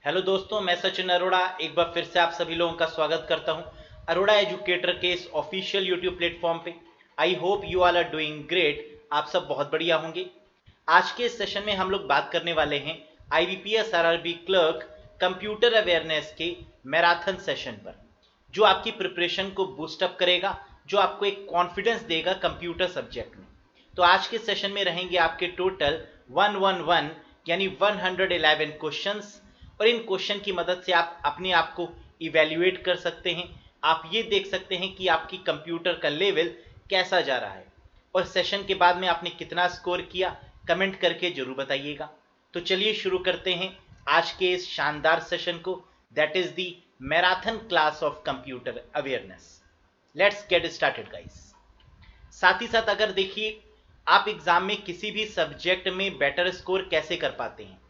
Hello दोस्तों, मैं सचिन अरोड़ा एक बार फिर से आप सभी लोगों का स्वागत करता हूं अरोड़ा एजुकेटर के इस ऑफिशियल यूट्यूब प्लेटफॉर्म पे। I hope you all are doing great. आप सब बहुत बढ़िया होंगे। आज के इस सेशन में हम लोग बात करने वाले हैं IBPS RRB clerk computer awareness के मैराथन सेशन पर, जो आपकी प्रिपरेशन को बूस्टअप करेगा, जो आपको एक कॉन्फिडेंस देगा कंप्यूटर सब्जेक्ट में। तो आज के सेशन में रहेंगे आपके टोटल 111 यानी 111 क्वेश्चंस, और इन क्वेश्चन की मदद से आप अपने आप को इवेल्युएट कर सकते हैं। आप ये देख सकते हैं कि आपकी कंप्यूटर का लेवल कैसा जा रहा है, और सेशन के बाद में आपने कितना स्कोर किया कमेंट करके जरूर बताइएगा। तो चलिए शुरू करते हैं आज के इस शानदार सेशन को, that is the marathon class of computer awareness. Let's get started guys. साथ ही साथ अगर देखिए, आप एग्जाम में किसी भी सब्जेक्ट में बेटर स्कोर कैसे कर पाते हैं,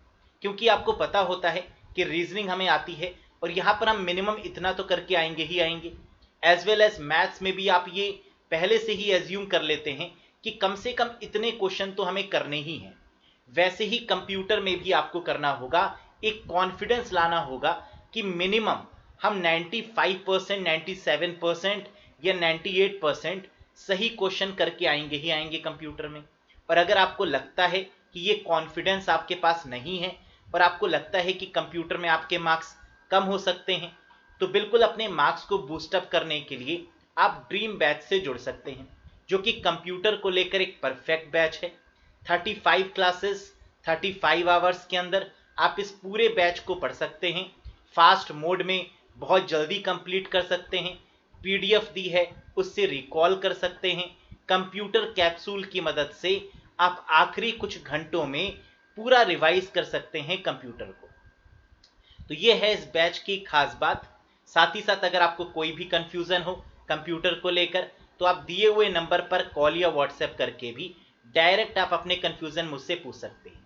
क्योंकि आपको पता होता है कि रीजनिंग हमें आती है और यहाँ पर हम मिनिमम इतना तो करके आएंगे ही आएंगे। एज वेल एज मैथ्स में भी आप ये पहले से ही एज्यूम कर लेते हैं कि कम से कम इतने क्वेश्चन तो हमें करने ही हैं। वैसे ही कंप्यूटर में भी आपको करना होगा, एक कॉन्फिडेंस लाना होगा कि मिनिमम हम 95%, 97% या 98% सही क्वेश्चन करके आएंगे ही आएंगे कंप्यूटर में। और अगर आपको लगता है कि ये कॉन्फिडेंस आपके पास नहीं है और आपको लगता है कि कंप्यूटर में आपके मार्क्स कम हो सकते हैं, तो बिल्कुल अपने मार्क्स को बूस्टअप करने के लिए आप ड्रीम बैच से जुड़ सकते हैं, जो कि कंप्यूटर को लेकर एक परफेक्ट बैच है। 35 क्लासेस 35 आवर्स के अंदर आप इस पूरे बैच को पढ़ सकते हैं। फास्ट मोड में बहुत जल्दी कंप्लीट कर सकते हैं। PDF दी है, उससे रिकॉल कर सकते हैं। कंप्यूटर कैप्सूल की मदद से आप आखिरी कुछ घंटों में पूरा रिवाइज कर सकते हैं कंप्यूटर को। तो ये है इस बैच की खास बात। साथ ही साथ अगर आपको कोई भी कंफ्यूजन हो कंप्यूटर को लेकर, तो आप दिए हुए नंबर पर कॉल या व्हाट्सएप करके भी डायरेक्ट आप अपने कंफ्यूजन मुझसे पूछ सकते हैं,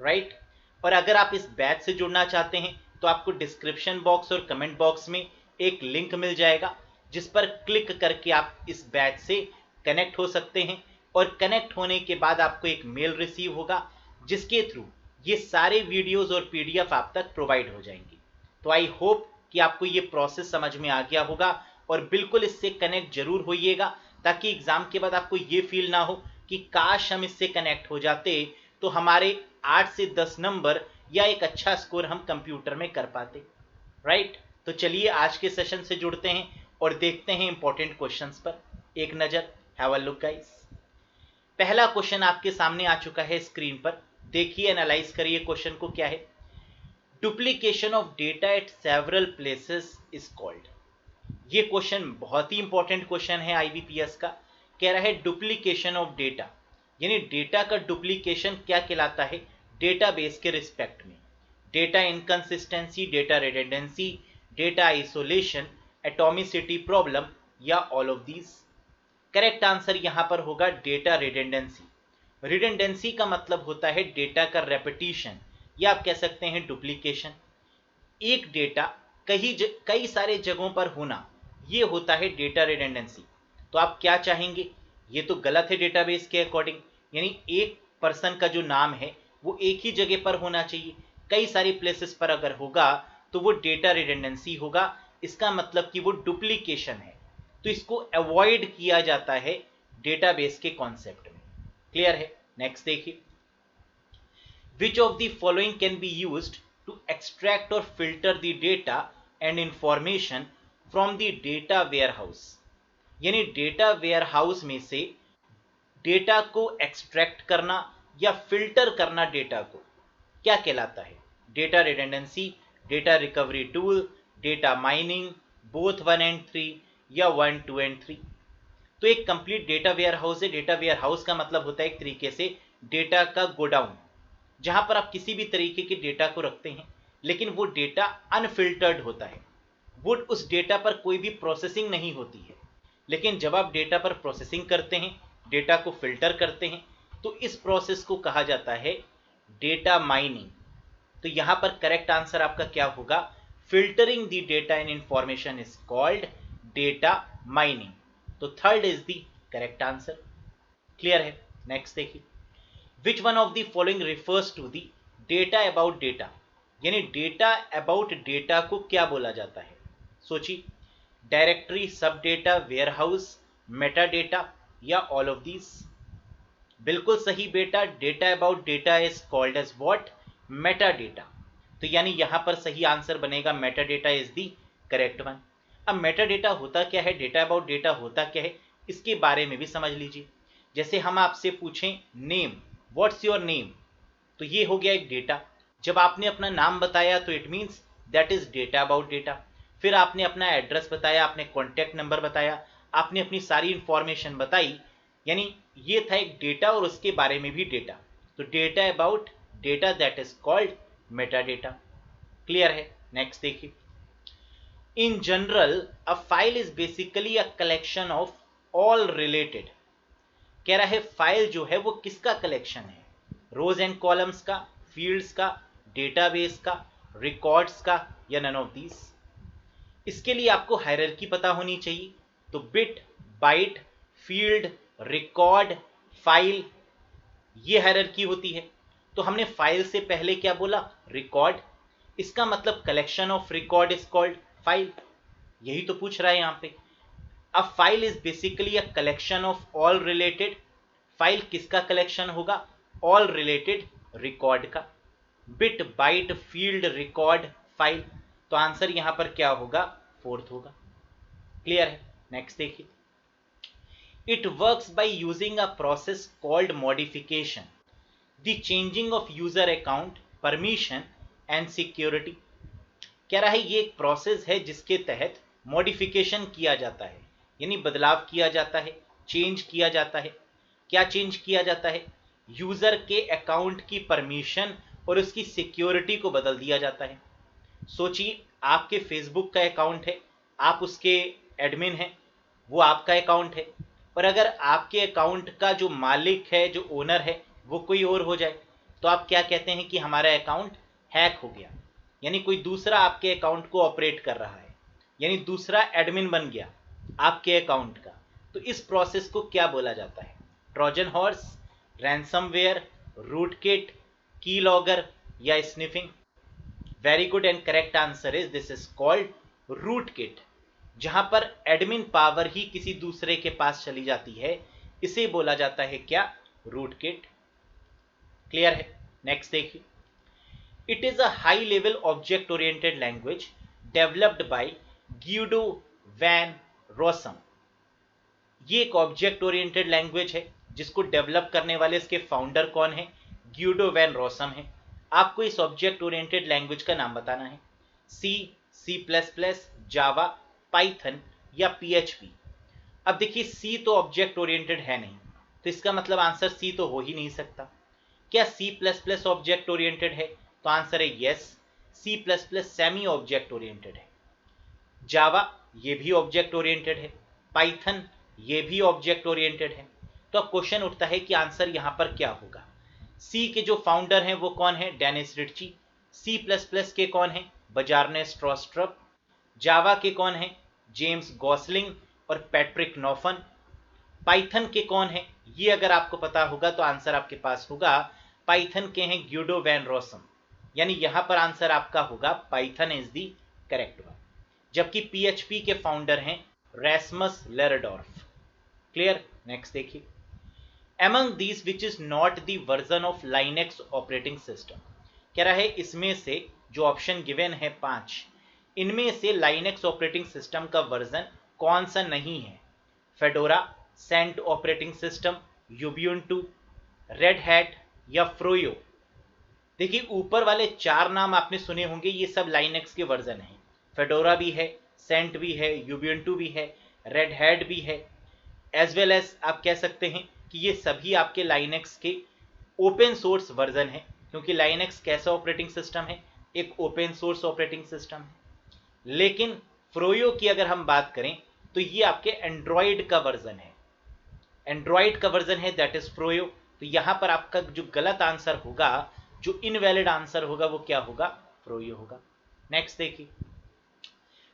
राइट। और अगर आप इस बैच से जुड़ना चाहते हैं तो आपको डिस्क्रिप्शन बॉक्स और कमेंट बॉक्स में एक लिंक मिल जाएगा, जिस पर क्लिक करके आप इस बैच से कनेक्ट हो सकते हैं। और कनेक्ट होने के बाद आपको एक मेल रिसीव होगा, जिसके थ्रू ये सारे वीडियोस और PDF आप तक प्रोवाइड हो जाएंगे। तो आई होप कि आपको ये प्रोसेस समझ में आ गया होगा, और बिल्कुल इससे कनेक्ट जरूर होइएगा, ताकि एग्जाम के बाद आपको ये फील ना हो कि काश हम इससे कनेक्ट हो जाते तो हमारे 8 से 10 नंबर या एक अच्छा स्कोर हम कंप्यूटर में कर पाते, राइट। तो चलिए आज के सेशन से जुड़ते हैं और देखते हैं इंपॉर्टेंट क्वेश्चंस पर एक नजर। Have a look guys. पहला क्वेश्चन आपके सामने आ चुका है स्क्रीन पर, देखिए एनालाइज करिए क्वेश्चन को। क्या है? Duplication of data at several places is called. ये क्वेश्चन बहुत ही इंपॉर्टेंट क्वेश्चन है IBPS का। कह रहा है डुप्लीकेशन ऑफ डेटा, यानी डेटा का डुप्लीकेशन क्या कहलाता है डेटाबेस के रिस्पेक्ट में। Data inconsistency, data redundancy, data isolation, atomicity problem, या all of these. Correct answer यहां पर होगा डेटा रिडंडेंसी। रिडंडेंसी का मतलब होता है डेटा का रेपिटेशन, या आप कह सकते हैं डुप्लीकेशन। एक डेटा कई सारे जगहों पर होना, ये होता है डेटा रिडंडेंसी। तो आप क्या चाहेंगे? ये तो गलत है डेटाबेस के अकॉर्डिंग, यानी एक पर्सन का जो नाम है वो एक ही जगह पर होना चाहिए। कई सारी प्लेसेस पर अगर होगा तो वो डेटा रिडंडेंसी होगा। इसका मतलब कि वो डुप्लीकेशन है। तो इसको अवॉइड किया जाता है डेटाबेस के कॉन्सेप्ट में। क्लियर है? नेक्स्ट देखिए। Which of the following can be used to extract or filter the data and information from the data warehouse? यानी डेटा वेयरहाउस में से डेटा को एक्सट्रैक्ट करना या फिल्टर करना डेटा को क्या कहलाता है? Data redundancy, data recovery tool, data mining, both 1 and 3, या 1, 2 एंड 3। तो एक कंप्लीट डेटा वेयरहाउस है। डेटा वेयरहाउस का मतलब होता है एक तरीके से डेटा का गोडाउन, जहां पर आप किसी भी तरीके के डेटा को रखते हैं, लेकिन वो डेटा अनफिल्टर्ड होता है। वो उस डेटा पर कोई भी प्रोसेसिंग नहीं होती है। लेकिन जब आप डेटा पर प्रोसेसिंग करते हैं, डेटा को फिल्टर करते हैं, तो इस प्रोसेस को कहा जाता है डेटा माइनिंग। तो यहां पर करेक्ट आंसर आपका क्या होगा? Filtering the data and information is called data mining. तो third is the correct answer. Clear है? नेक्स्ट देखिए। Which one of the following refers to the data about data? यानी डेटा अबाउट डेटा को क्या बोला जाता है? सोचिए, directory, sub data, warehouse, meta data या ऑल ऑफ दीज? बिल्कुल सही बेटा, data about data is called as what? Meta data. तो यानी यहां पर सही आंसर बनेगा meta data is the correct one. अब मेटा डेटा होता क्या है, डेटा अबाउट डेटा होता क्या है, इसके बारे में भी समझ लीजिए। जैसे हम आपसे पूछें नेम, व्हाट्स योर नेम, तो ये हो गया एक डेटा। जब आपने अपना नाम बताया तो it means that is data about data. फिर आपने अपना एड्रेस बताया, आपने कॉन्टैक्ट नंबर बताया, आपने अपनी सारी इंफॉर्मेशन बताई, यानी ये था एक डेटा और उसके बारे में भी डेटा। तो data about data that is called Meta data. Clear है? नेक्स्ट देखिए, in general a file is basically a collection of all related. कह रहा है फाइल जो है वो किसका कलेक्शन है? रोज एंड कॉलम्स का, फील्ड्स का, डेटाबेस का, रिकॉर्ड्स का या नन ऑफ दीज? इसके लिए आपको हायरार्की पता होनी चाहिए। तो bit, byte, field, record, file, ये हायरार्की होती है। तो हमने फाइल से पहले क्या बोला? रिकॉर्ड। इसका मतलब collection of record is called file. यही तो पूछ रहा है यहां पे। अब file is basically a collection of all related. File किसका कलेक्शन होगा? ऑल रिलेटेड रिकॉर्ड का। Bit, byte, field, record, file. तो आंसर यहां पर क्या होगा? फोर्थ होगा। क्लियर है? नेक्स्ट देखिए, it works by using a process called modification, the changing of user account, permission and security. कह रहा है ये एक प्रोसेस है जिसके तहत मॉडिफिकेशन किया जाता है, यानी बदलाव किया जाता है, चेंज किया जाता है। क्या चेंज किया जाता है? यूजर के अकाउंट की परमिशन और उसकी सिक्योरिटी को बदल दिया जाता है। सोचिए, आपके फेसबुक का अकाउंट है, आप उसके एडमिन हैं, वो आपका अकाउंट है। पर अगर आपके अकाउंट का जो मालिक है, जो ओनर है, वो कोई और हो जाए, तो आप क्या कहते हैं कि हमारा अकाउंट हैक हो गया, यानी कोई दूसरा आपके अकाउंट को ऑपरेट कर रहा है, यानी दूसरा एडमिन बन गया आपके अकाउंट का। तो इस प्रोसेस को क्या बोला जाता है? ट्रोजन हॉर्स, रैंसमवेयर, रूटकिट, की लॉगर या sniffing? Very good and correct answer is this is called rootkit. जहां पर एडमिन पावर ही किसी दूसरे के पास चली जाती है, इसे बोला जाता है क्या? रूटकिट। क्लियर है? नेक्स्ट देखिए, it is a high level object oriented language developed by Guido van Rossum. ये एक ऑब्जेक्ट ओरिएंटेड लैंग्वेज है जिसको डेवलप करने वाले इसके फाउंडर कौन है? ग्यूडो वैन रोसम है। आपको इस ऑब्जेक्ट ओरिएंटेड लैंग्वेज का नाम बताना है। सी, सी प्लस प्लस, जावा, पाइथन या पीएचपी? अब देखिए, सी तो ऑब्जेक्ट ओरिएंटेड है नहीं, तो इसका मतलब आंसर सी तो हो ही नहीं सकता। क्या C plus plus object oriented है? तो आंसर है yes, C plus plus semi object oriented है। जावा, ये भी ऑब्जेक्ट ओरिएंटेड है। पाइथन, ये भी ऑब्जेक्ट ओरिएंटेड है। तो अब क्वेश्चन उठता है कि आंसर यहां पर क्या होगा? सी के जो फाउंडर हैं वो कौन है? डेनिस रिच्ची। सी प्लस प्लस के कौन है? बजारने स्ट्रॉस्ट्रप। जावा के कौन है? जेम्स गॉसलिंग और पैट्रिक नॉफन। पाइथन के कौन है? ये अगर आपको पता होगा तो आंसर आपके पास होगा, पाइथन के हैं ग्यूडो वैन रोसम। यानी यहां पर आंसर आपका होगा Python is the correct one. जबकि पीएचपी के फाउंडर हैं रैस्मस लेरडॉर्फ। क्लियर? नेक्स्ट देखिए, among these which is not the version of Linux operating system. कह रहा है इसमें से जो ऑप्शन गिवन है 5, इनमें से लाइनेक्स ऑपरेटिंग सिस्टम का वर्जन कौन सा नहीं है? Fedora, Cent operating system, Ubuntu, Red Hat या फ्रोयो? देखिए, ऊपर वाले 4 नाम आपने सुने होंगे, ये सब लाइनेक्स के वर्जन हैं। फेडोरा भी है, सेंट भी है, यूबुंटू भी है, रेड हैट भी है, एज वेल एज आप कह सकते हैं कि ये सभी आपके लाइनेक्स के ओपन सोर्स वर्जन है, क्योंकि लाइनेक्स कैसा ऑपरेटिंग सिस्टम है? एक ओपन सोर्स ऑपरेटिंग सिस्टम है। लेकिन फ्रोयो की अगर हम बात करें तो ये आपके एंड्रॉयड का वर्जन है, एंड्रॉयड का वर्जन है, दैट इज फ्रोयो। तो यहां पर आपका जो गलत आंसर होगा, जो इनवैलिड आंसर होगा, वो क्या होगा? फ्रोयो होगा। नेक्स्ट देखिए,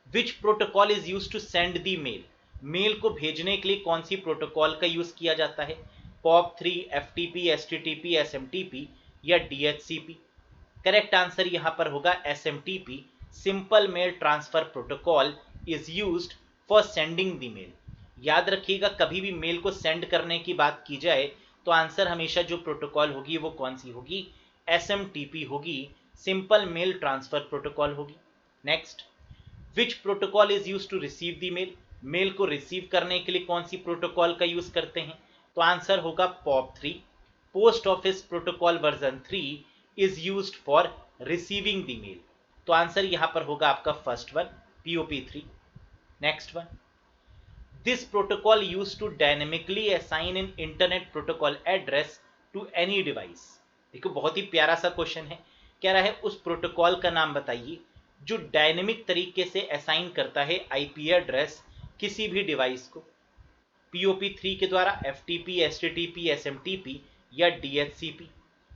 which protocol is use to send the mail? Mail को भेजने के लिए कौन सी प्रोटोकॉल का यूज किया जाता है? पॉप 3, एफटीपी, एचटीटीपी, एसएमटीपी या डीएचसीपी? करेक्ट आंसर यहां पर होगा SMTP, simple mail transfer protocol is used for sending the mail. याद रखिएगा, कभी भी मेल को सेंड करने की बात की जाए तो आंसर हमेशा जो प्रोटोकॉल होगी वो कौन सी होगी? SMTP होगी, सिंपल मेल ट्रांसफर प्रोटोकॉल होगी। Next, which protocol is use to receive the mail? Mail को रिसीव करने के लिए कौन सी प्रोटोकॉल का यूज करते हैं? तो आंसर होगा POP3, post office protocol version 3 is used for receiving the mail. तो आंसर यहां पर होगा आपका first one, POP3। Next one, this protocol use to dynamically assign in internet protocol address to any device. देखो बहुत ही प्यारा सा क्वेश्चन है, कह रहा है उस प्रोटोकॉल का नाम बताइए जो डायनेमिक तरीके से असाइन करता है आईपी एड्रेस किसी भी डिवाइस को। POP3 के द्वारा, FTP, STTP, SMTP या DHCP?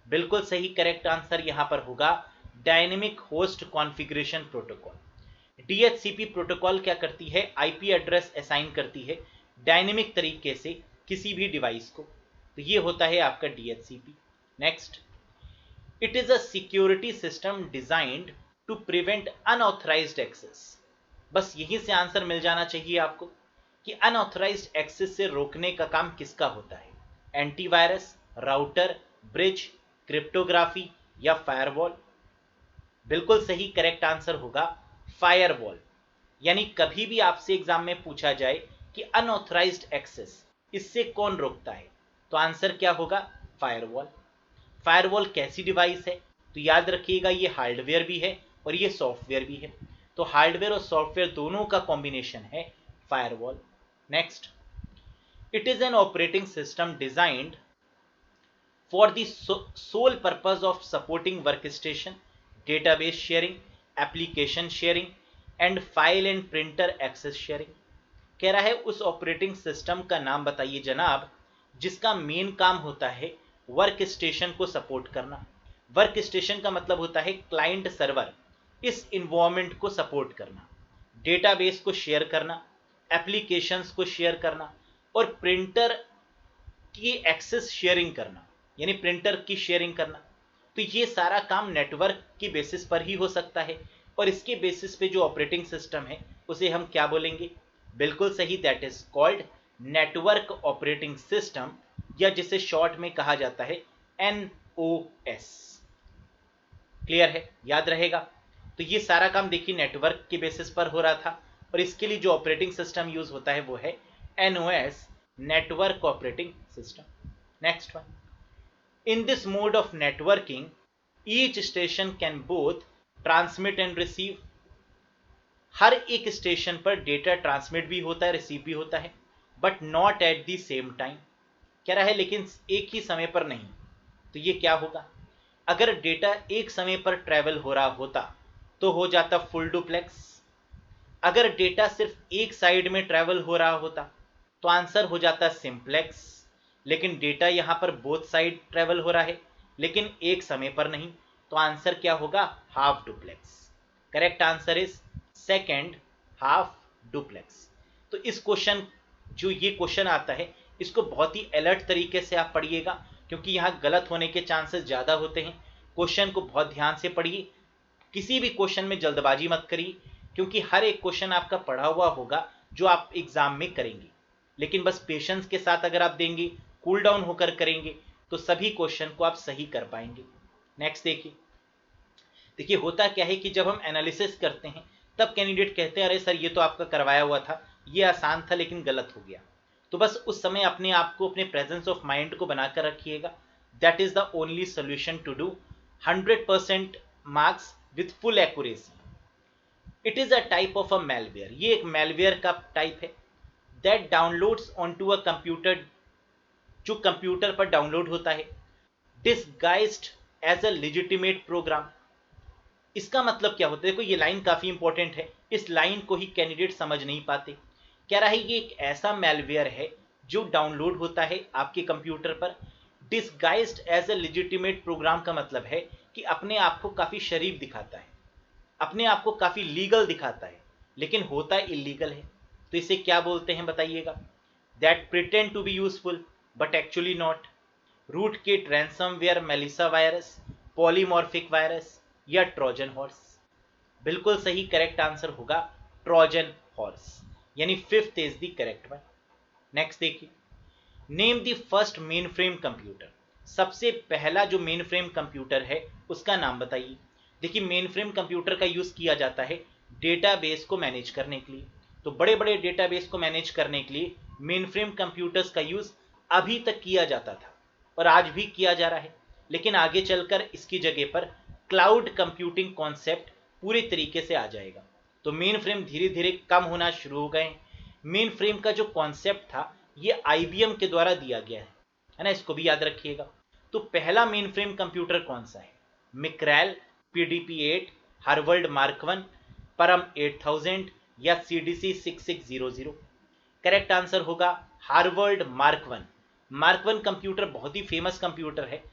बिल्कुल सही, करेक्ट आंसर यहां पर होगा dynamic host configuration protocol. DHCP protocol क्या करती है? आईपी एड्रेस असाइन करती है डायनेमिक तरीके से किसी भी डिवाइस को, तो ये होता है आपका DHCP। Next, it is a security system designed to prevent unauthorised access. बस यहीं से आंसर मिल जाना चाहिए आपको कि अनऑथराइज्ड एक्सेस से रोकने का काम किसका होता है? एंटीवायरस, राउटर, ब्रिज, क्रिप्टोग्राफी या फायरवॉल? बिल्कुल सही, करेक्ट आंसर होगा फायरवॉल। यानी कभी भी आपसे एग्जाम में पूछा जाए कि अनऑथराइज्ड एक्सेस, इससे कौन रोकता है, तो आंसर क्या होगा? फायरवॉल। फायरवॉल कैसी डिवाइस है? तो याद रखिएगा ये हार्डवेयर भी है और ये सॉफ्टवेयर भी है, तो हार्डवेयर और सॉफ्टवेयर दोनों का कॉम्बिनेशन है firewall. Next, it is an operating system designed for the sole purpose of supporting workstation, database sharing, application sharing and file and printer access sharing। कह रहा है उस ऑपरेटिंग सिस्टम का नाम बताइए जनाब जिसका मेन काम होता है वर्क स्टेशन को सपोर्ट करना। वर्क स्टेशन का मतलब होता है क्लाइंट सर्वर, इस इन्वायरमेंट को सपोर्ट करना, डेटाबेस को शेयर करना, एप्लीकेशंस को शेयर करना और प्रिंटर की एक्सेस शेयरिंग करना, यानी प्रिंटर की शेयरिंग करना। तो ये सारा काम नेटवर्क की बेसिस पर ही हो सकता है और इसके बेसिस पे जो ऑपरेटिंग सिस्टम है उसे हम क्या बोलेंगे? बिल्कुल सही, that is called network operating system, या जिसे शॉर्ट में कहा जाता है NOS। क्लियर है, याद रहेगा। तो ये सारा काम देखिए नेटवर्क के बेसिस पर हो रहा था और इसके लिए जो ऑपरेटिंग सिस्टम यूज होता है वो है NOS, network operating system. Next one, in this mode of networking each station can both transmit and receive। हर एक स्टेशन पर डेटा ट्रांसमिट भी होता है, रिसीव भी होता है, but not at the same time. कह रहा है लेकिन एक ही समय पर नहीं। तो ये क्या होगा? अगर डेटा एक समय पर ट्रेवल हो रहा होता तो हो जाता फुल डुप्लेक्स। अगर डेटा सिर्फ एक साइड में ट्रेवल हो रहा होता तो आंसर हो जाता सिंप्लेक्स। लेकिन डेटा यहां पर बोथ साइड ट्रेवल हो रहा है लेकिन एक समय पर नहीं, तो आंसर क्या होगा? Half duplex. Correct answer is second, half duplex. तो इस क्वेश्चन, जो ये क्वेश्चन आता है, इसको बहुत ही अलर्ट तरीके से आप पढ़िएगा क्योंकि यहां गलत होने के चांसेस ज्यादा होते हैं। क्वेश्चन को बहुत ध्यान से पढ़िए, किसी भी क्वेश्चन में जल्दबाजी मत करिए क्योंकि हर एक क्वेश्चन आपका पढ़ा हुआ होगा जो आप एग्जाम में करेंगे, लेकिन बस पेशेंस के साथ अगर आप देंगे, कूल डाउन होकर करेंगे तो सभी क्वेश्चन को आप सही कर पाएंगे। नेक्स्ट देखिए होता क्या है कि जब हम एनालिसिस करते हैं तब कैंडिडेट कहते हैं अरे सर ये तो आपका करवाया हुआ था, ये आसान था लेकिन गलत हो गया। तो बस उस समय अपने आप को, अपने प्रेजेंस ऑफ माइंड को बनाकर रखिएगा। That is the only solution to do 100% marks with full accuracy. It is a type of a malware, ये एक मेलवेयर का टाइप है that downloads onto a computer, जो कंप्यूटर पर डाउनलोड होता है, disguised as a legitimate program. इसका मतलब क्या होता है? देखो ये लाइन काफी इंपॉर्टेंट है, इस लाइन को ही कैंडिडेट समझ नहीं पाते। कह रहा है ये एक ऐसा मेलवेयर है जो डाउनलोड होता है आपके कंप्यूटर पर, disguised as a legitimate program का मतलब है कि अपने आप को काफी शरीफ दिखाता है, अपने आप को काफी लीगल दिखाता है, लेकिन होता इलीगल है। तो इसे क्या बोलते हैं बताइएगा? That pretend to be useful but actually not. Rootkit, ransomware, Melissa virus, polymorphic virus या ट्रोजन हॉर्स? बिल्कुल सही करेक्ट आंसर होगा ट्रोजन हॉर्स, यानी fifth is the correct one. Next देखिए, name the first mainframe computer. सबसे पहला जो main frame computer है उसका नाम बताइए। देखिए, मेन फ्रेम कंप्यूटर का यूज किया जाता है डेटाबेस को मैनेज करने के लिए। तो बड़े बड़े डेटाबेस को मैनेज करने के लिए मेन फ्रेम कंप्यूटर्स का यूज अभी तक किया जाता था और आज भी किया जा रहा है, लेकिन आगे चलकर इसकी जगह पर क्लाउड कंप्यूटिंग कॉन्सेप्ट पूरे तरीके से आ जाएगा। तो मेन फ्रेम धीरे धीरे कम होना शुरू हो गए। मेन फ्रेम का जो कॉन्सेप्ट था ये आईबीएम के द्वारा दिया गया है ना, इसको भी याद रखिएगा। तो पहला मेन फ्रेम कंप्यूटर कौन सा है? मिक्रैल, PDP-8, हार्वर्ड मार्क 1, परम 8000 या CDC 6600? करेक्ट आंसर होगा हार्वर्ड मार्क 1। मार्क 1 कंप्यूटर बहुत ही फेमस कंप्यूटर है,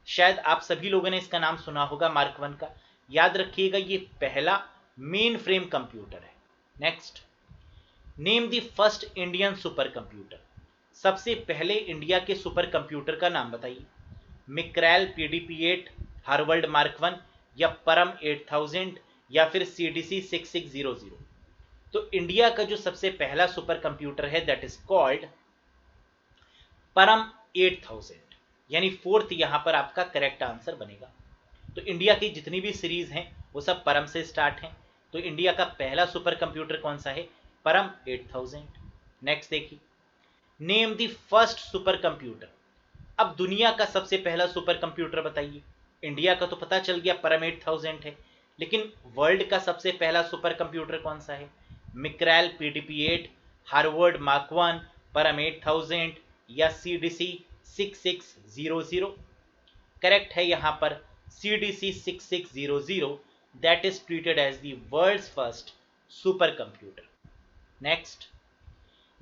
शायद आप सभी लोगों ने इसका नाम सुना होगा मार्क 1 का। याद रखिएगा, ये पहला मेन फ्रेम कंप्यूटर है। Next, name the first Indian super computer. सबसे पहले इंडिया के सुपर कंप्यूटर का नाम बताइए। मिक्रैल, PDP-8, हार्वर्ड मार्क 1 या परम 8000 या फिर CDC 6600? तो इंडिया का जो सबसे पहला सुपर कंप्यूटर है दैट इज कॉल्ड परम 8000, यानी फोर्थ यहां पर आपका करेक्ट आंसर बनेगा। तो इंडिया की जितनी भी सीरीज हैं वो सब परम से स्टार्ट हैं। तो इंडिया का पहला सुपर कंप्यूटर कौन सा है? परम 8000। नेक्स्ट देखिए, name the first super computer. अब दुनिया का सबसे पहला सुपर कंप्यूटर बताइए। इंडिया का तो पता चल गया परम 8000 है, लेकिन वर्ल्ड का सबसे पहला सुपर कंप्यूटर कौन सा है? मिक्रैल, PDP-8, हार्वर्ड मार्क 1, परम 8000 या CDC 6600? करेक्ट है यहां पर CDC 6600, that is treated as the world's first super computer. Next,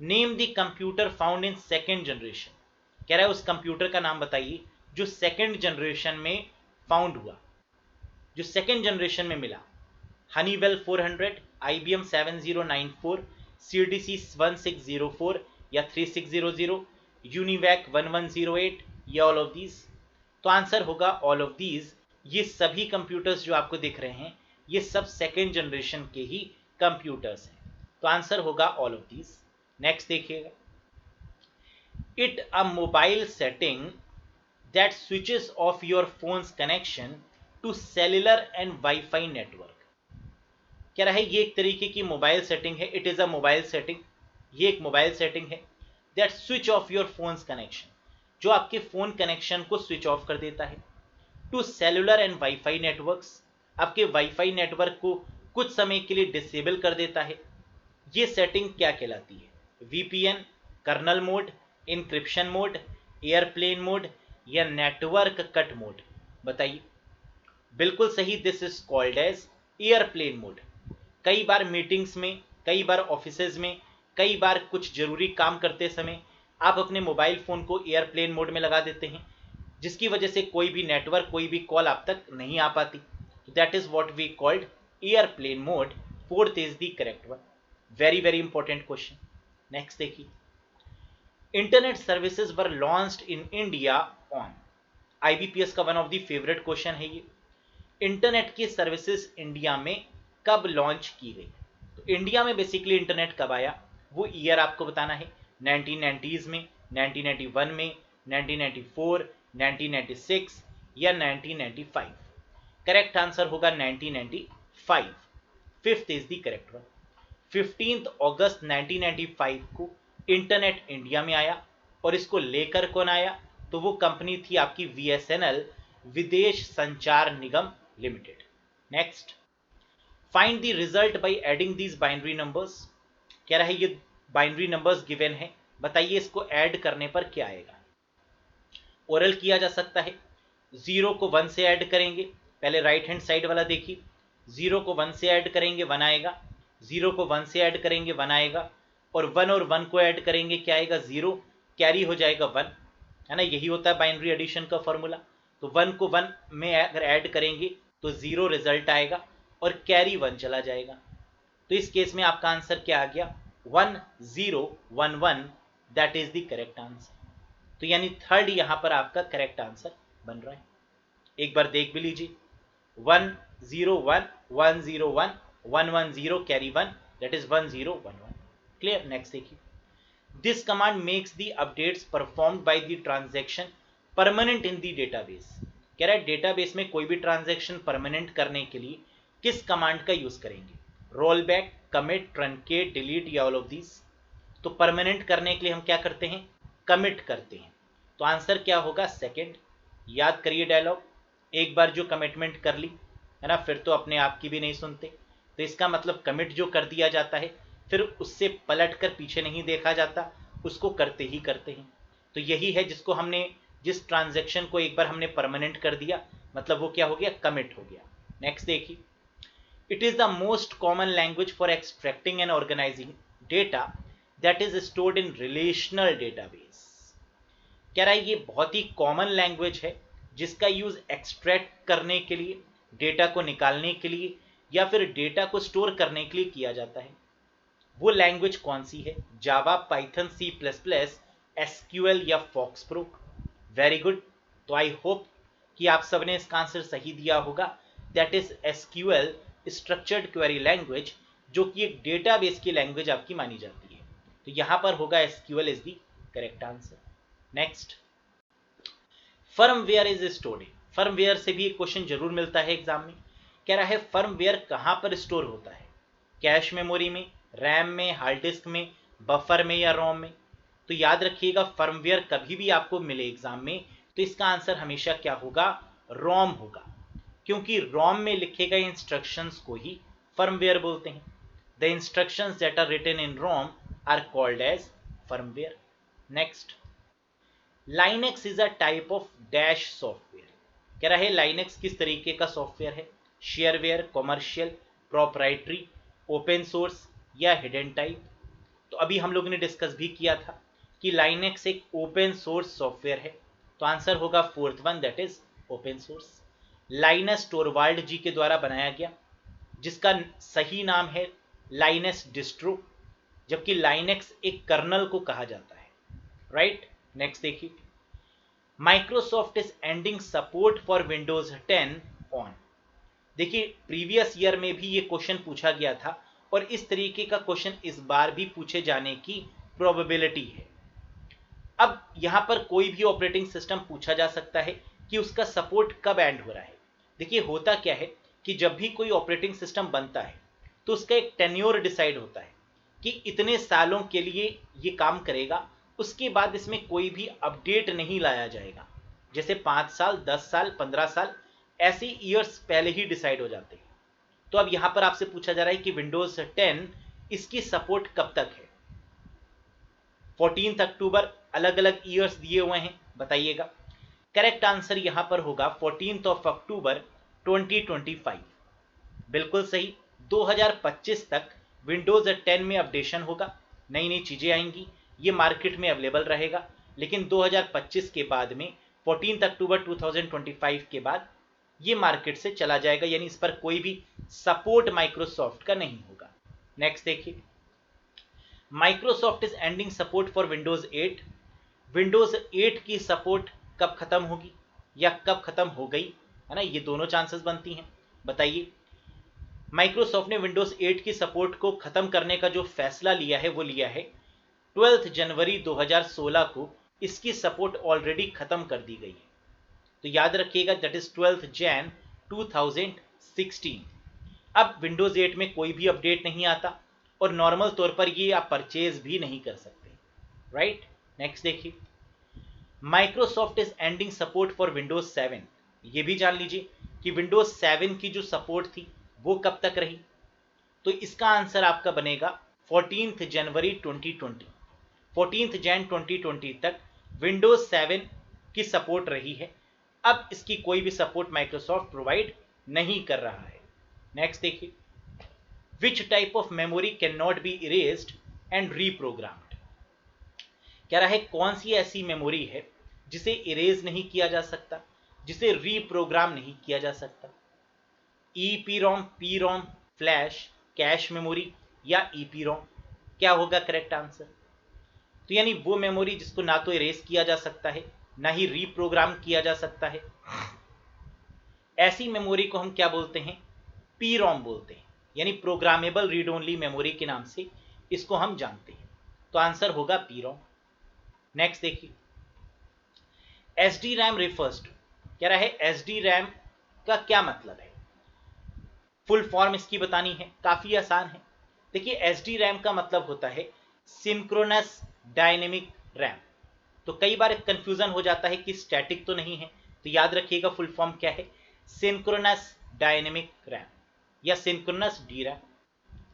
name the computer found in second generation. कह रहा है उस कंप्यूटर का नाम बताइए जो सेकेंड जनरेशन में फाउंड हुआ, जो सेकेंड जनरेशन में मिला। हनीवेल 400, IBM 7094, CDC 1604 या 3600, यूनिवैक 1108 या ऑल ऑफ दीज? तो आंसर होगा ऑल ऑफ दीज। ये सभी कंप्यूटर्स जो आपको दिख रहे हैं ये सब सेकेंड जनरेशन के ही कंप्यूटर्स हैं। तो आंसर होगा ऑल ऑफ दीज। नेक्स्ट देखिएगा, it a mobile setting that switches off your phone's connection to cellular and wifi network. कह रहा है ये एक तरीके की मोबाइल सेटिंग है, it is a mobile setting, ये एक मोबाइल सेटिंग है that switch off your phone's connection, जो आपके फोन कनेक्शन को स्विच ऑफ कर देता है, to cellular and wifi networks, आपके वाईफाई नेटवर्क को कुछ समय के लिए डिसेबल कर देता है। ये सेटिंग क्या कहलाती है? VPN, kernel mode, encryption mode, airplane mode या नेटवर्क कट मोड? बताइए। बिल्कुल सही, this is called as airplane mode. कई बार मीटिंग्स में, कई बार ऑफिसेज में, कई बार कुछ जरूरी काम करते समय आप अपने मोबाइल फोन को एयरप्लेन मोड में लगा देते हैं, जिसकी वजह से कोई भी नेटवर्क, कोई भी कॉल आप तक नहीं आ पाती। That is what we called airplane mode. Fourth is the correct one. Very very important question. Next देखिए, internet services were launched in India on. IBPS का one of the favourite question है ये। Internet की services India में कब launch की गई? तो इंडिया में बेसिकली इंटरनेट कब आया वो ईयर आपको बताना है। 1990s में, 1991 में, 1994, 1996 या 1995? करेक्ट आंसर होगा 1995। Fifth is the correct one. 15 अगस्त 1995 को इंटरनेट इंडिया में आया और इसको लेकर कौन आया? तो वो कंपनी थी आपकी VSNL, Videsh Sanchar Nigam Limited. Next, find the result by adding these binary numbers. कह रहा है ये बाइनरी नंबर्स गिवन है, बताइए इसको ऐड करने पर क्या आएगा? ओरल किया जा सकता है। 0 को 1 से ऐड करेंगे, पहले राइट हैंड साइड वाला देखिए। 0 को 1 से ऐड करेंगे 1 आएगा, 0 को 1 से ऐड करेंगे 1 आएगा, और 1 और 1 को ऐड करेंगे क्या आएगा? 0, कैरी हो जाएगा 1, है ना। यही होता है बाइनरी एडिशन का फॉर्मूला। तो 1 को 1 में अगर ऐड करेंगे तो 0 रिजल्ट आएगा और कैरी 1 चला जाएगा। तो इस केस में आपका आंसर क्या आ गया? 1011, that is the correct answer. तो यानी थर्ड यहां पर आपका करेक्ट आंसर बन रहा है। एक बार देख भी लीजिए, 101 101 110 carry 1, that is 1011। Clear. Next देखिए, this command makes the updates performed by the transaction permanent in the database. कह रहा है डेटाबेस में कोई भी ट्रांजैक्शन परमानेंट करने के लिए किस कमांड का यूज करेंगे, roll back, commit, truncate, delete या ऑल ऑफ दीज। तो परमानेंट करने के लिए हम क्या करते हैं, कमिट करते हैं। तो आंसर क्या होगा, सेकंड। याद करिए डायलॉग, एक बार जो कमिटमेंट कर ली है ना, फिर तो अपने आप की भी नहीं सुनते। तो इसका मतलब कमिट जो कर दिया जाता है फिर उससे पलट कर पीछे नहीं देखा जाता, उसको करते ही करते हैं। तो यही है जिसको हमने, जिस ट्रांजैक्शन को एक बार हमने परमानेंट कर दिया मतलब वो क्या हो गया, कमिट हो गया। नेक्स्ट देखिए, it is the most common language for extracting and organising data that is stored in relational database. कह रहा है ये बहुत ही कॉमन लैंग्वेज है जिसका यूज एक्सट्रैक्ट करने के लिए, डेटा को निकालने के लिए या फिर डेटा को स्टोर करने के लिए किया जाता है। वो लैंग्वेज कौन सी है, Java, Python, C plus plus, SQL या फॉक्सप्रो। Very good. तो आई होप कि आप सबने इसका आंसर सही दिया होगा, that is SQL, structured query language, जो कि एक डेटाबेस की लैंग्वेज आपकी मानी जाती है। तो यहां पर होगा SQL is the correct answer. Next, firmware is stored. Firmware से भी एक क्वेश्चन जरूर मिलता है एग्जाम में। कह रहा है फर्मवेयर कहां पर स्टोर होता है, कैश मेमोरी में, रैम में, हार्ड डिस्क में, बफर में या रोम में। तो याद रखिएगा फर्मवेयर कभी भी आपको मिले एग्जाम में तो इसका आंसर हमेशा क्या होगा, रोम होगा, क्योंकि रोम में लिखे गए इंस्ट्रक्शंस को ही फर्मवेयर बोलते हैं। The instructions that are written in ROM are called as firmware. Next, Linux is a type of dash software. कह रहा है लाइनेक्स किस तरीके का सॉफ्टवेयर है, shareware, commercial, proprietary, open source या हिडन टाइप। तो अभी हम लोगों ने डिस्कस भी किया था कि लाइनेक्स एक ओपन सोर्स सॉफ्टवेयर है। तो आंसर होगा fourth one, that is open source. Linus Torvald ji के द्वारा बनाया गया, जिसका सही नाम है लाइनस डिस्ट्रो, जबकि लाइनेक्स एक कर्नल को कहा जाता है। राइट। नेक्स्ट देखिए, Microsoft is ending support for Windows 10 on. देखिए प्रीवियस ईयर में भी ये क्वेश्चन पूछा गया था और इस तरीके का क्वेश्चन इस बार भी पूछे जाने की प्रोबेबिलिटी है। अब यहां पर कोई भी ऑपरेटिंग सिस्टम पूछा जा सकता है कि उसका सपोर्ट कब एंड हो रहा है। देखिए होता क्या है कि जब भी कोई ऑपरेटिंग सिस्टम बनता है तो उसका एक टेन्योर डिसाइड होता है कि इतने सालों के लिए ये काम करेगा, उसके बाद इसमें कोई भी अपडेट नहीं लाया जाएगा। जैसे 5 साल, 10 साल, 15 साल, ऐसे ईयर्स पहले ही डिसाइड हो जाते हैं। तो अब यहां पर आपसे पूछा जा रहा है कि विंडोज 10 इसकी सपोर्ट कब तक है। 14 अक्टूबर, अलग अलग ईयर्स दिए हुए हैं, बताइएगा। करेक्ट आंसर यहां पर होगा 14 अक्टूबर 2025। बिल्कुल सही। 2025 तक विंडोज 10 में अपडेशन होगा, नई नई चीजें आएंगी, ये मार्केट में अवेलेबल रहेगा। लेकिन 2025 के बाद में 14 अक्टूबर 2025 के बाद ये मार्केट से चला जाएगा, यानी इस पर कोई भी सपोर्ट माइक्रोसॉफ्ट का नहीं होगा। नेक्स्ट देखिए, Microsoft is ending support for Windows 8। Windows 8 की सपोर्ट कब खत्म होगी या कब खत्म हो गई, है ना, ये दोनों चांसेस बनती हैं। बताइए, माइक्रोसॉफ्ट ने विंडोज 8 की सपोर्ट को खत्म करने का जो फैसला लिया है वो लिया है 12 जनवरी 2016 को। इसकी सपोर्ट ऑलरेडी खत्म कर दी गई है। तो याद रखिएगा दैट इज 12 जैन 2016। अब विंडोज 8 में कोई भी अपडेट नहीं आता और नॉर्मल तौर पर ये आप परचेज भी नहीं कर सकते। राइट। नेक्स्ट देखिए, Microsoft is ending support for Windows 7। ये भी जान लीजिए कि विंडोज 7 की जो सपोर्ट थी वो कब तक रही। तो इसका आंसर आपका बनेगा 14 जनवरी 2020। 14 जैन 2020 तक विंडोज 7 की सपोर्ट रही है। अब इसकी कोई भी सपोर्ट माइक्रोसॉफ्ट प्रोवाइड नहीं कर रहा है। नेक्स्ट देखिए, which type of memory can not be erased and reprogrammed. कह रहा है कौन सी ऐसी मेमोरी है जिसे इरेज नहीं किया जा सकता, जिसे रीप्रोग्राम नहीं किया जा सकता। ईपीरोम, पीरोम, फ्लैश, कैश मेमोरी या ईपीरोम। क्या होगा करेक्ट आंसर। तो यानी वो मेमोरी जिसको ना तो इरेज किया जा सकता है ना ही रीप्रोग्राम किया जा सकता है। ऐसी मेमोरी को हम क्या बोलते हैं, पीरोम बोलते हैं, यानी प्रोग्रामेबल रीड ओनली मेमोरी के नाम से इसको हम जानते हैं। तो आंसर होगा पीरोम। नेक्स्ट देखिए, S D RAM refers to, कह रहा है एस डी रैम का क्या मतलब है, फुल फॉर्म इसकी बतानी है, काफी आसान है। देखिए एस डी रैम का मतलब होता है सिंक्रोनस डायनेमिक रैम। तो कई बार कंफ्यूजन हो जाता है कि स्टैटिक तो नहीं है, तो याद रखिएगा फुल फॉर्म क्या है, सिंक्रोनस डायनेमिक रैम या synchronous D RAM.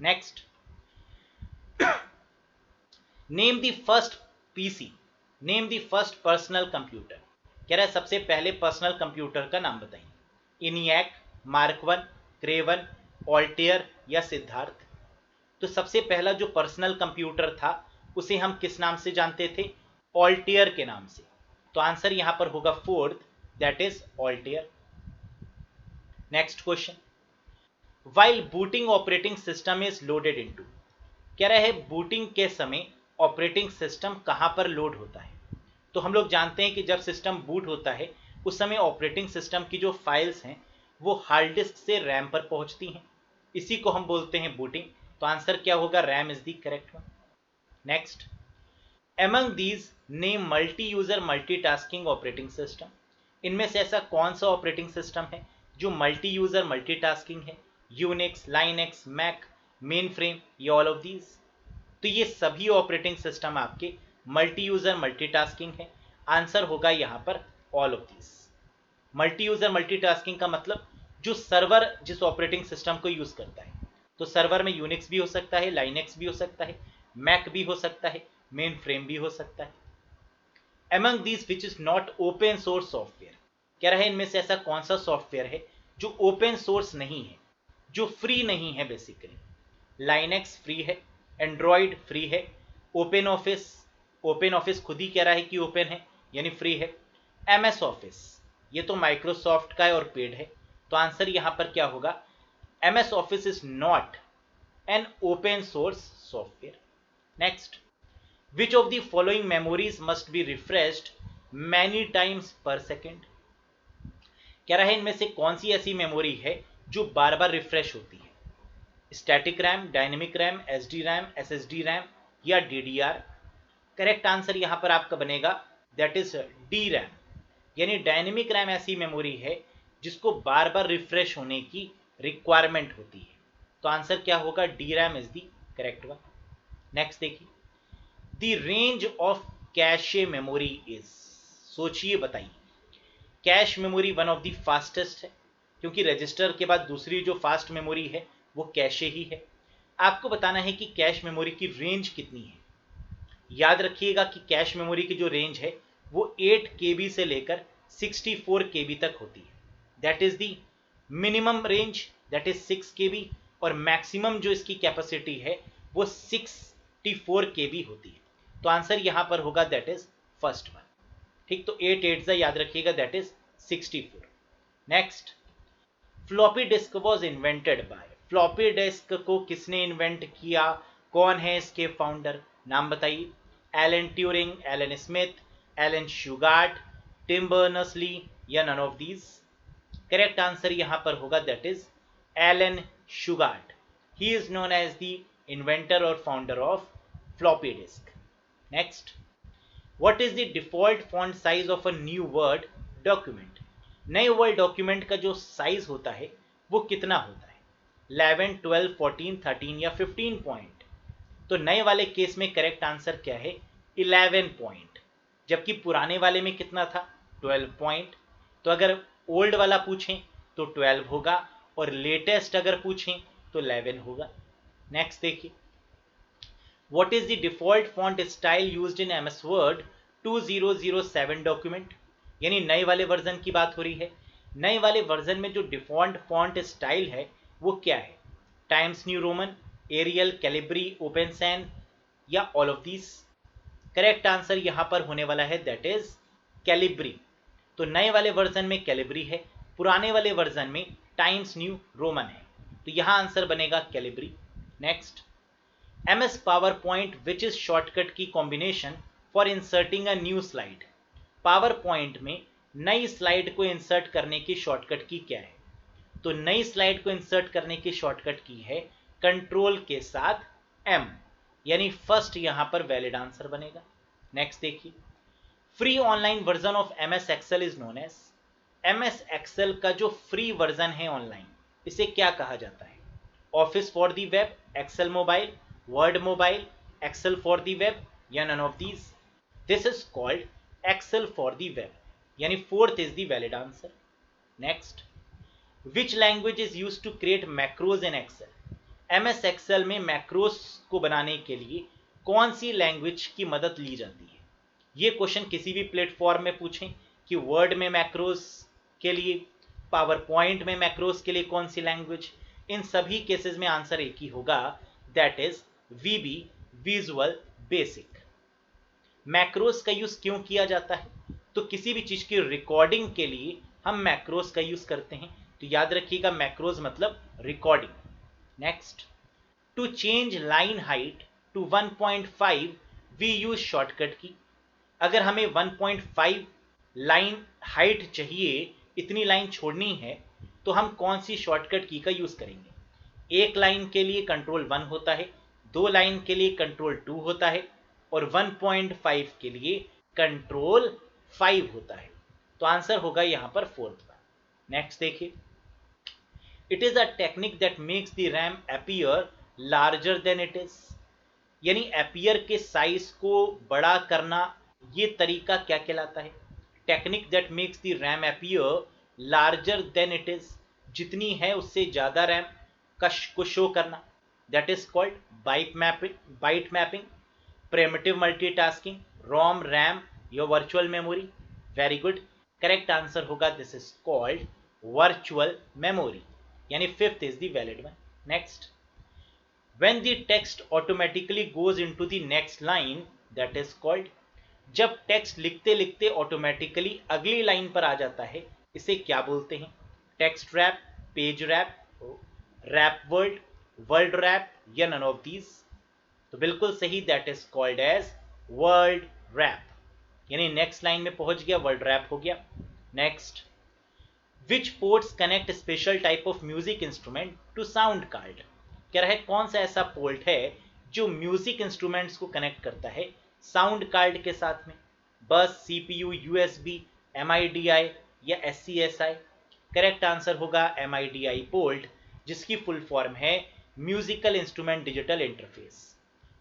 Next, name the first PC, name the first personal computer, कह रहा है सबसे पहले पर्सनल कंप्यूटर का नाम बताइए, इनियक, मार्क वन, क्रेवन, ऑल्टेयर या सिद्धार्थ। तो सबसे पहला जो पर्सनल कंप्यूटर था उसे हम किस नाम से जानते थे, ऑल्टेयर के नाम से। तो आंसर यहां पर होगा fourth, that is Altair. Next question, while booting operating system is loaded into, कह रहा है बूटिंग के समय ऑपरेटिंग सिस्टम कहां पर लोड होता है। तो हम लोग जानते हैं कि जब सिस्टम बूट होता है उस समय ऑपरेटिंग सिस्टम की जो फाइल्स हैं वो हार्ड डिस्क से रैम पर पहुंचती हैं, इसी को हम बोलते हैं बूटिंग। तो आंसर क्या होगा, RAM is the correct one. Next, among these name multi user multitasking operating system, इनमें से ऐसा कौन सा ऑपरेटिंग सिस्टम है जो मल्टी यूजर मल्टीटास्किंग है, Unix, Linux, Mac, main frame या ऑल ऑफ दीज। तो ये सभी ऑपरेटिंग सिस्टम आपके मल्टी यूजर मल्टीटास्किंग है, आंसर होगा यहां पर all of these. Multi user multitasking का मतलब जो सर्वर जिस ऑपरेटिंग सिस्टम को यूज करता है, तो सर्वर में यूनिक्स भी हो सकता है, लाइनेक्स भी हो सकता है, मैक भी हो सकता है, मेन फ्रेम भी हो सकता है। Among these which is not open source software, कह रहा है इनमें से ऐसा कौन सा सॉफ्टवेयर है जो ओपन सोर्स नहीं है, जो फ्री नहीं है। बेसिकली लाइनेक्स फ्री है, एंड्रॉयड फ्री है, ओपन ऑफिस, ओपन ऑफिस खुद ही कह रहा है कि ओपन है यानी फ्री है, एमएस ऑफिस ये तो माइक्रोसॉफ्ट का है और पेड है। तो आंसर यहां पर क्या होगा, MS office is not an open source software. Next, which of the following memories must be refreshed many times पर सेकेंड, कह रहा है इनमें से कौन सी ऐसी मेमोरी है जो बार बार रिफ्रेश होती है, static RAM, dynamic RAM, SD RAM, SSD RAM या डीडीआर। करेक्ट आंसर यहां पर आपका बनेगा दैट इज डी रैम, यानी डायनेमिक रैम ऐसी मेमोरी है जिसको बार बार रिफ्रेश होने की रिक्वायरमेंट होती है। तो आंसर क्या होगा, D RAM is the correct one. Next देखिए, the range of cache memory is, सोचिए बताइए, cache memory one of the fastest है, क्योंकि रजिस्टर के बाद दूसरी जो फास्ट मेमोरी है वो कैशे ही है। आपको बताना है कि कैश मेमोरी की रेंज कितनी है। याद रखिएगा कि कैश मेमोरी की जो रेंज है वो 8 KB से लेकर 64 KB तक होती है, that is the minimum range, that is 6 KB, और मैक्सिमम जो इसकी कैपेसिटी है वो 64 KB होती है। तो आंसर यहां पर होगा दैट इज फर्स्ट वन। ठीक, तो 8 8 याद रखिएगा, that is 64। Next, floppy disk was invented by, floppy disk को किसने इन्वेंट किया, कौन है इसके फाउंडर, नाम बताइए। Alan Turing, Alan Smith, Alan Shugart, Tim Berners-Lee या none of these. Correct answer यहां पर होगा that is Alan Shugart, he is known as the inventor और founder of floppy disk. Next, what is the default font size of a new word document, नए word document का जो size होता है वो कितना होता है, 11, 12, 14, 13 या 15 पॉइंट। तो नए वाले केस में करेक्ट आंसर क्या है, 11 पॉइंट, जबकि पुराने वाले में कितना था, 12 पॉइंट। तो अगर ओल्ड वाला पूछें तो 12 होगा और लेटेस्ट अगर पूछें तो 11 होगा। नेक्स्ट देखिए, what is the default font style used in MS word 2007 document, यानी नए वाले वर्जन की बात हो रही है। नए वाले वर्जन में जो डिफॉल्ट फॉन्ट स्टाइल है वो क्या है, Times New Roman, Arial, Calibri, Open Sans या all of these. Correct answer यहां पर होने वाला है दैट इज कैलिब्री। तो नए वाले वर्जन में कैलिब्री है, पुराने वाले वर्जन में टाइम्स न्यू रोमन है, तो यहां आंसर बनेगा Calibri. Next, MS PowerPoint which is shortcut key combination for inserting a new slide, PowerPoint में नई स्लाइड को इंसर्ट करने की शॉर्टकट की क्या है, तो नई स्लाइड को इंसर्ट करने की शॉर्टकट की है कंट्रोल के साथ M, यानी फर्स्ट यहां पर वैलिड आंसर बनेगा। नेक्स्ट देखिए, free online version of MS Excel is known as, MS Excel का जो फ्री वर्जन है ऑनलाइन, इसे क्या कहा जाता है? Office for the web, Excel mobile, Word mobile, Excel for the web, या none of these? This is called Excel for the web, यानी fourth is the valid answer. Next, which language is used to create macros in Excel? MS Excel में macros को बनाने के लिए कौन सी language की मदद ली जाती है? ये क्वेश्चन किसी भी प्लेटफॉर्म में पूछें कि वर्ड में मैक्रोज के लिए, पावर पॉइंट में मैक्रोज के लिए कौन सी लैंग्वेज, इन सभी केसेस में आंसर एक ही होगा, that is VB, visual basic. Macros का यूज क्यों किया जाता है? तो किसी भी चीज की रिकॉर्डिंग के लिए हम मैक्रोज का यूज करते हैं, तो याद रखिएगा मैक्रोज मतलब recording. Next, to change line height to 1.5 we use shortcut key. अगर हमें 1.5 लाइन हाइट चाहिए, इतनी लाइन छोड़नी है, तो हम कौन सी शॉर्टकट की का यूज करेंगे? एक लाइन के लिए कंट्रोल 1 होता है, 2 लाइन के लिए कंट्रोल 2 होता है, और 1.5 के लिए कंट्रोल 5 होता है। तो आंसर होगा यहां पर फोर्थ वन। नेक्स्ट देखिए, it is a technique that makes the RAM appear larger than it is, यानी अपीयर के साइज को बड़ा करना, ये तरीका क्या कहलाता है? Technique that makes the RAM appear larger than it is, जितनी है उससे ज्यादा रैम को शो करना, that is called byte mapping, primitive multitasking, ROM, RAM या virtual memory. Very good, correct answer होगा this is called virtual memory, यानी fifth is the valid one. Next, when the text automatically goes into the next line, that is called, जब text लिखते लिखते automatically अगली line पर आ जाता है, इसे क्या बोलते हैं? Text wrap, page wrap, wrap word, word wrap, या नन ऑफ दीज? तो बिल्कुल सही, that is called as word wrap, यानी नेक्स्ट लाइन में पहुंच गया, वर्ड रैप हो गया। Next, which ports connect special type of music instrument to sound card? कह रहा है कौन सा ऐसा पोर्ट है जो म्यूजिक इंस्ट्रूमेंट्स को कनेक्ट करता है साउंड कार्ड के साथ में? बस, CPU, USB, MIDI या SCSI? करेक्ट आंसर होगा MIDI पोर्ट, जिसकी फुल फॉर्म है म्यूजिकल इंस्ट्रूमेंट डिजिटल इंटरफेस।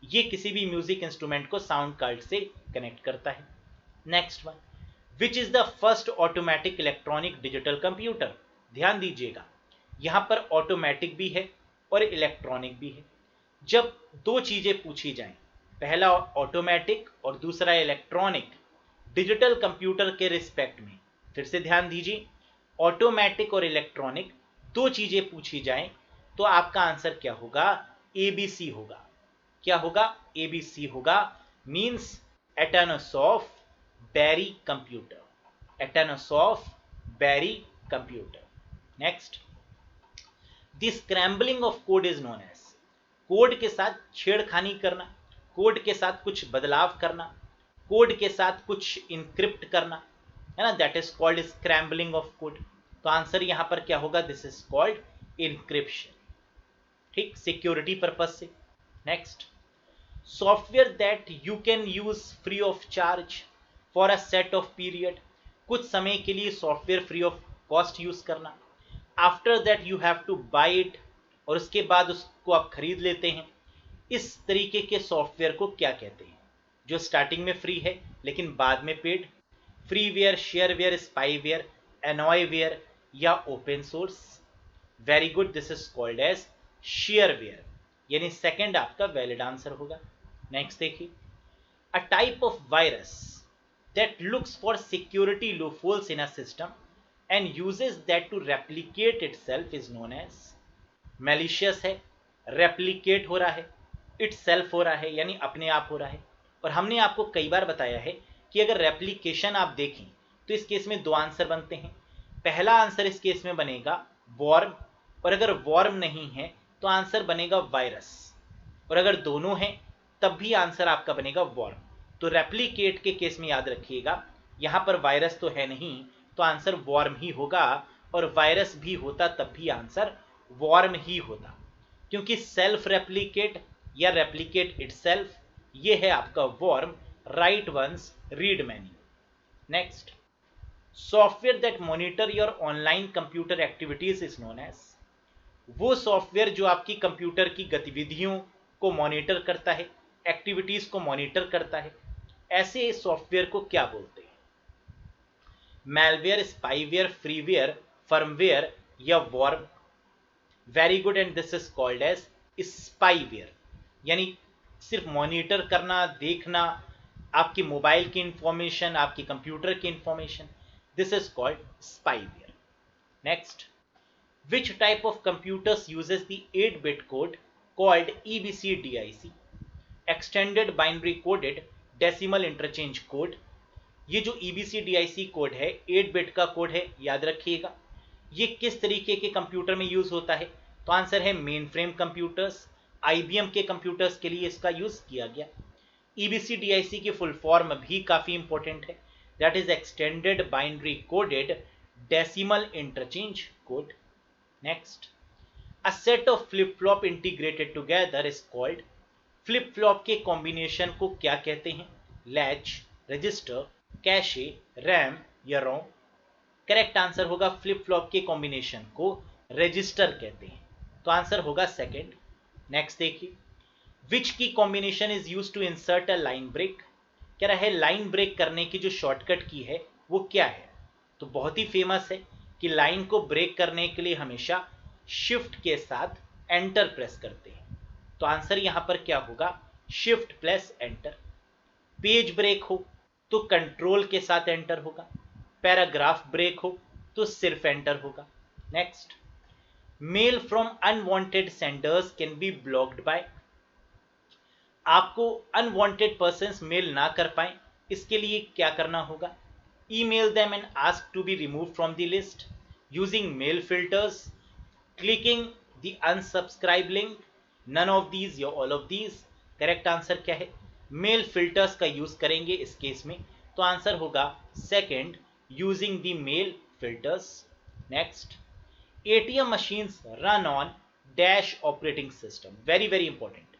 ये किसी भी म्यूजिक इंस्ट्रूमेंट को साउंड कार्ड से कनेक्ट करता है। Next one, which is the first automatic electronic digital computer? ध्यान दीजिएगा, यहां पर ऑटोमेटिक भी है और इलेक्ट्रॉनिक भी है। जब दो चीजें पूछी जाएं, पहला ऑटोमेटिक और दूसरा इलेक्ट्रॉनिक, डिजिटल कंप्यूटर के रिस्पेक्ट में, फिर से ध्यान दीजिए, ऑटोमेटिक और इलेक्ट्रॉनिक दो चीजें पूछी जाएं, तो आपका आंसर क्या होगा? ABC होगा। क्या होगा? ABC होगा, means Atanasoff Berry computer, Atanasoff Berry computer. Next, the scrambling of code is known as, code के साथ छेड़खानी करना, कोड के साथ कुछ बदलाव करना, कोड के साथ कुछ इनक्रिप्ट करना, है ना, that is called scrambling of code. तो आंसर यहां पर क्या होगा? दिस इज कॉल्ड इनक्रिप्शन, ठीक, सिक्योरिटी पर्पज से। Next, software that you can use free of charge for a set of period, कुछ समय के लिए software free of cost use करना, after that you have to buy it, और उसके बाद उसको आप खरीद लेते हैं, इस तरीके के सॉफ्टवेयर को क्या कहते हैं? जो स्टार्टिंग में फ्री है लेकिन बाद में paid, freeware, shareware, spyware, annoyware या open source? Very good, this is called as shareware, यानी सेकंड आपका वैलिड आंसर होगा। नेक्स्ट देखिए, a type of virus that looks for security loopholes in a system and uses that to replicate itself is known as, malicious है, replicate हो रहा है, itself हो रहा है, यानी अपने आप हो रहा है। और हमने आपको कई बार बताया है कि अगर रेप्लिकेशन आप देखें तो इस केस में दो आंसर बनते हैं। पहला आंसर इस केस में बनेगा वॉर्म, और अगर वॉर्म नहीं है तो आंसर बनेगा वायरस, और अगर दोनों हैं तब भी आंसर आपका बनेगा वॉर्म। तो रेप्लिकेट के केस में याद रखिएगा, यहां पर वायरस तो है नहीं, तो आंसर वॉर्म ही होगा, और वायरस भी होता तब भी आंसर वॉर्म ही होता, क्योंकि सेल्फ रेप्लिकेट या रेप्लिकेट इटसेल्फ, ये है आपका worm, write once read many. Next, software that monitor your online computer activities is known as, वो सॉफ्टवेयर जो आपकी कंप्यूटर की गतिविधियों को मॉनिटर करता है, एक्टिविटीज को मॉनिटर करता है, ऐसे सॉफ्टवेयर को क्या बोलते हैं? मैलवेयर, स्पाईवेयर, फ्रीवेयर, फर्मवेयर या worm? Very good, and this is called as spyware, यानी सिर्फ मॉनिटर करना, देखना आपकी मोबाइल की इंफॉर्मेशन, आपकी कंप्यूटर की information, this is called spyware. Next, which type of computers uses the 8-bit code called EBCDIC, extended binary coded decimal interchange code? ये जो EBCDIC कोड है 8 बिट का कोड है, याद रखिएगा। ये किस तरीके के कंप्यूटर में यूज होता है? तो आंसर है मेन फ्रेम कंप्यूटर्स, IBM के कंप्यूटर्स के लिए इसका यूज किया गया। EBCDIC की फुल फॉर्म भी काफी इंपॉर्टेंट है, that is extended binary coded decimal interchange code. Next, a set of flip-flop integrated together is called, flip-flop के कॉम्बिनेशन को क्या कहते हैं? लैच, रजिस्टर, कैशे, रैम या रोम? करेक्ट आंसर होगा फ्लिप-फ्लॉप के कॉम्बिनेशन को रजिस्टर कहते हैं, तो आंसर होगा सेकंड। नेक्स्ट देखिए, which key combination is use to insert a line break? कह रहा है लाइन ब्रेक करने की जो शॉर्टकट की है वो क्या है? तो बहुत ही फेमस है कि लाइन को ब्रेक करने के लिए हमेशा शिफ्ट के साथ एंटर प्रेस करते हैं, तो आंसर यहां पर क्या होगा? Shift plus enter. Page break हो तो कंट्रोल के साथ एंटर होगा, पैराग्राफ ब्रेक हो तो सिर्फ एंटर होगा। Next, mail from unwanted senders can be blocked by, आपको अनवांटेड पर्सन्स मेल ना कर पाए इसके लिए क्या करना होगा? email them and ask to be removed from the list using mail filters, clicking the unsubscribe link, none of these या all of these? Correct answer क्या है? मेल फिल्टर्स का यूज करेंगे इस केस में, तो आंसर होगा second, using the mail filters. Next, ATM machines run on dash operating system, very very important.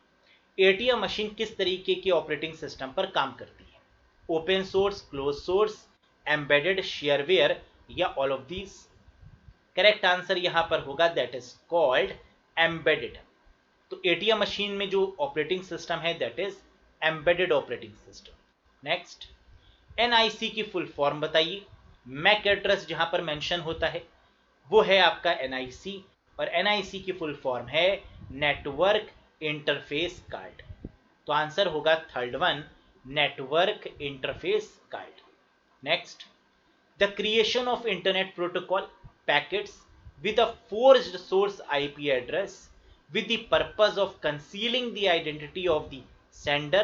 ATM machine किस तरीके के ऑपरेटिंग सिस्टम पर काम करती है? Open source, close source, embedded, shareware या all of these? Correct answer यहां पर होगा दैट इज कॉल्ड एम्बेडेड। तो ATM मशीन में जो ऑपरेटिंग सिस्टम है that is embedded operating system. Next, NIC की फुल फॉर्म बताइए। मैक एड्रेस जहां पर मेंशन होता है वो है आपका NIC, और NIC की फुल फॉर्म है नेटवर्क इंटरफेस कार्ड, तो आंसर होगा third one, network interface card. Next, the creation of internet protocol packets with a forged source IP address with the purpose of concealing the identity of the sender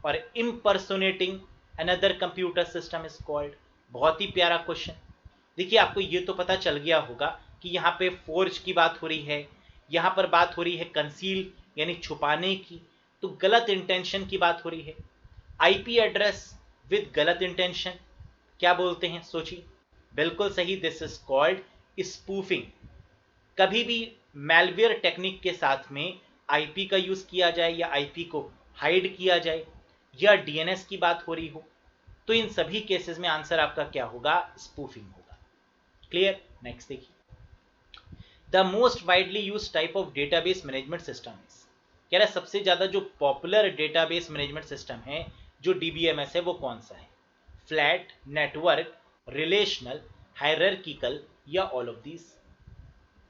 or impersonating another computer system is called। बहुत ही प्यारा question. देखिए आपको ये तो पता चल गया होगा कि यहाँ पे फोर्ज की बात हो रही है, यहाँ पर बात हो रही है कंसील यानी छुपाने की, तो गलत इंटेंशन की बात हो रही है। IP एड्रेस विद गलत इंटेंशन क्या बोलते हैं? सोचिए, बिल्कुल सही, दिस इज कॉल्ड स्पूफिंग। कभी भी मैलवेयर टेक्निक के साथ में IP का यूज किया जाए या IP को हाइड किया जाए या DNS की बात हो रही हो, तो इन सभी केसेस में आंसर आपका क्या होगा? स्पूफिंग होगा। क्लियर? नेक्स्ट देखिए, the most widely use type of database management system is, कह रहा है सबसे ज्यादा जो पॉपुलर डेटाबेस मैनेजमेंट सिस्टम है जो DBMS है वो कौन सा है? फ्लैट, नेटवर्क, रिलेशनल, हायरार्किकल या ऑल ऑफ दीज?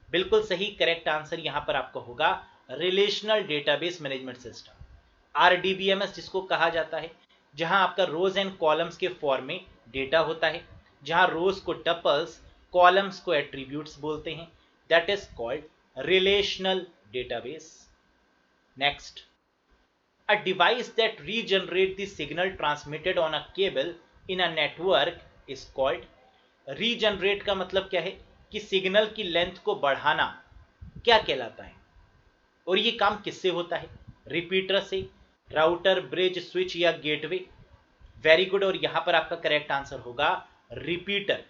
बिल्कुल सही, करेक्ट आंसर यहां पर आपका होगा relational database management system, RDBMS जिसको कहा जाता है, जहां आपका रोज एंड कॉलम्स के फॉर्म में डेटा होता है, जहां रोज को टपल्स, कॉलम्स को एट्रीब्यूट्स बोलते हैं, that is called relational database. Next, a device that regenerate the signal transmitted on a cable in a network is called, regenerate का मतलब क्या है? कि सिग्नल की लेंथ को बढ़ाना क्या कहलाता है? और ये काम किससे होता है? रिपीटर से, राउटर, ब्रिज, स्विच या गेटवे? वेरी गुड, और यहां पर आपका करेक्ट आंसर होगा रिपीटर।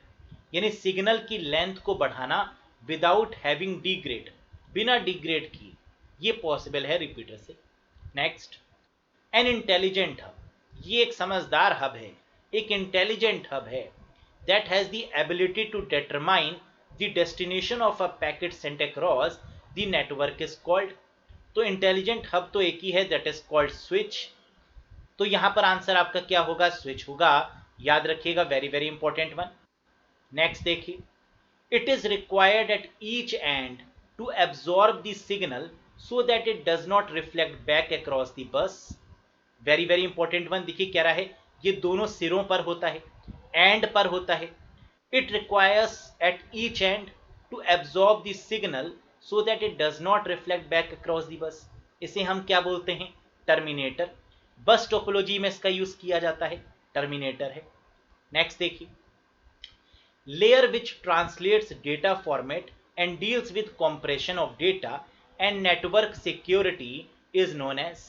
यानी सिग्नल की लेंथ को बढ़ाना विदाउट हैविंग डिग्रेड, बिना डिग्रेड किए, ये पॉसिबल है रिपीटर से। नेक्स्ट, एन इंटेलिजेंट हब, ये एक समझदार हब है, एक इंटेलिजेंट हब है, that has the ability to determine the destination of a packet sent across the network is called. तो इंटेलिजेंट हब तो एक ही है, दैट इज कॉल्ड स्विच। तो यहां पर आंसर आपका क्या होगा, स्विच होगा, याद रखिएगा, very very important one. Next देखिए, it is required at each end to absorb the signal so that it does not reflect back across the bus. Very very important one. देखिए कह रहा है ये दोनों सिरों पर होता है, एंड पर होता है। It requires at each end to absorb the signal so that it does not reflect back across the bus. इसे हम क्या बोलते हैं, टर्मिनेटर। बस टोपोलॉजी में इसका यूज किया जाता है, टर्मिनेटर है। नेक्स्ट देखिए, layer which translates data format and deals with compression of data and network security is known as।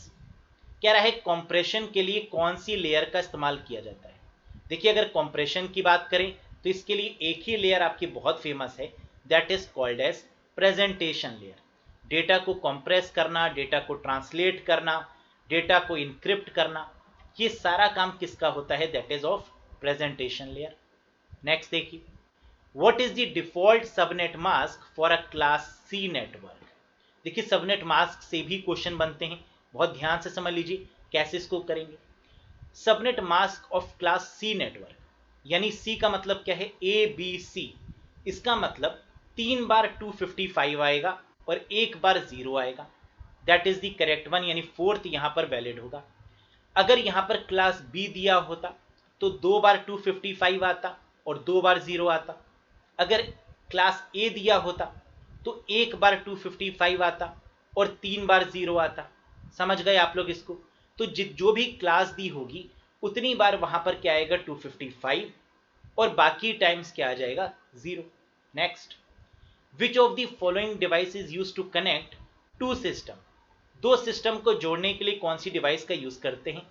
कह रहा है कॉम्प्रेशन के लिए कौन सी लेयर का इस्तेमाल किया जाता है। देखिए अगर कॉम्प्रेशन की बात करें तो इसके लिए एक ही लेयर आपकी बहुत फेमस है, that is called as presentation layer. Data को कॉम्प्रेस करना, डेटा को ट्रांसलेट करना, डेटा को इनक्रिप्ट करना, ये सारा काम किसका होता है, that is of presentation layer. Next देखिए, what is the default subnet mask for a class C network. देखिए सबनेट मास्क से भी क्वेश्चन बनते हैं, बहुत ध्यान से समझ लीजिए कैसे इसको करेंगे। Subnet mask of class C network, यानी सी का मतलब क्या है, ए बी सी। इसका मतलब 3 बार 255 आएगा और 1 बार 0 आएगा, that is the correct one, यानी फोर्थ यहां पर वैलिड होगा। अगर यहां पर क्लास बी दिया होता तो 2 बार 255 आता और 2 बार 0 आता। अगर क्लास ए दिया होता तो 1 बार 255 आता और 3 बार 0 आता। समझ गए आप लोग इसको। तो जो भी क्लास दी होगी उतनी बार वहां पर क्या आएगा, 255, और बाकी टाइम्स क्या आ जाएगा, 0। Next, which of the following device is use to connect to system. दो सिस्टम को जोड़ने के लिए कौन सी डिवाइस का यूज करते हैं,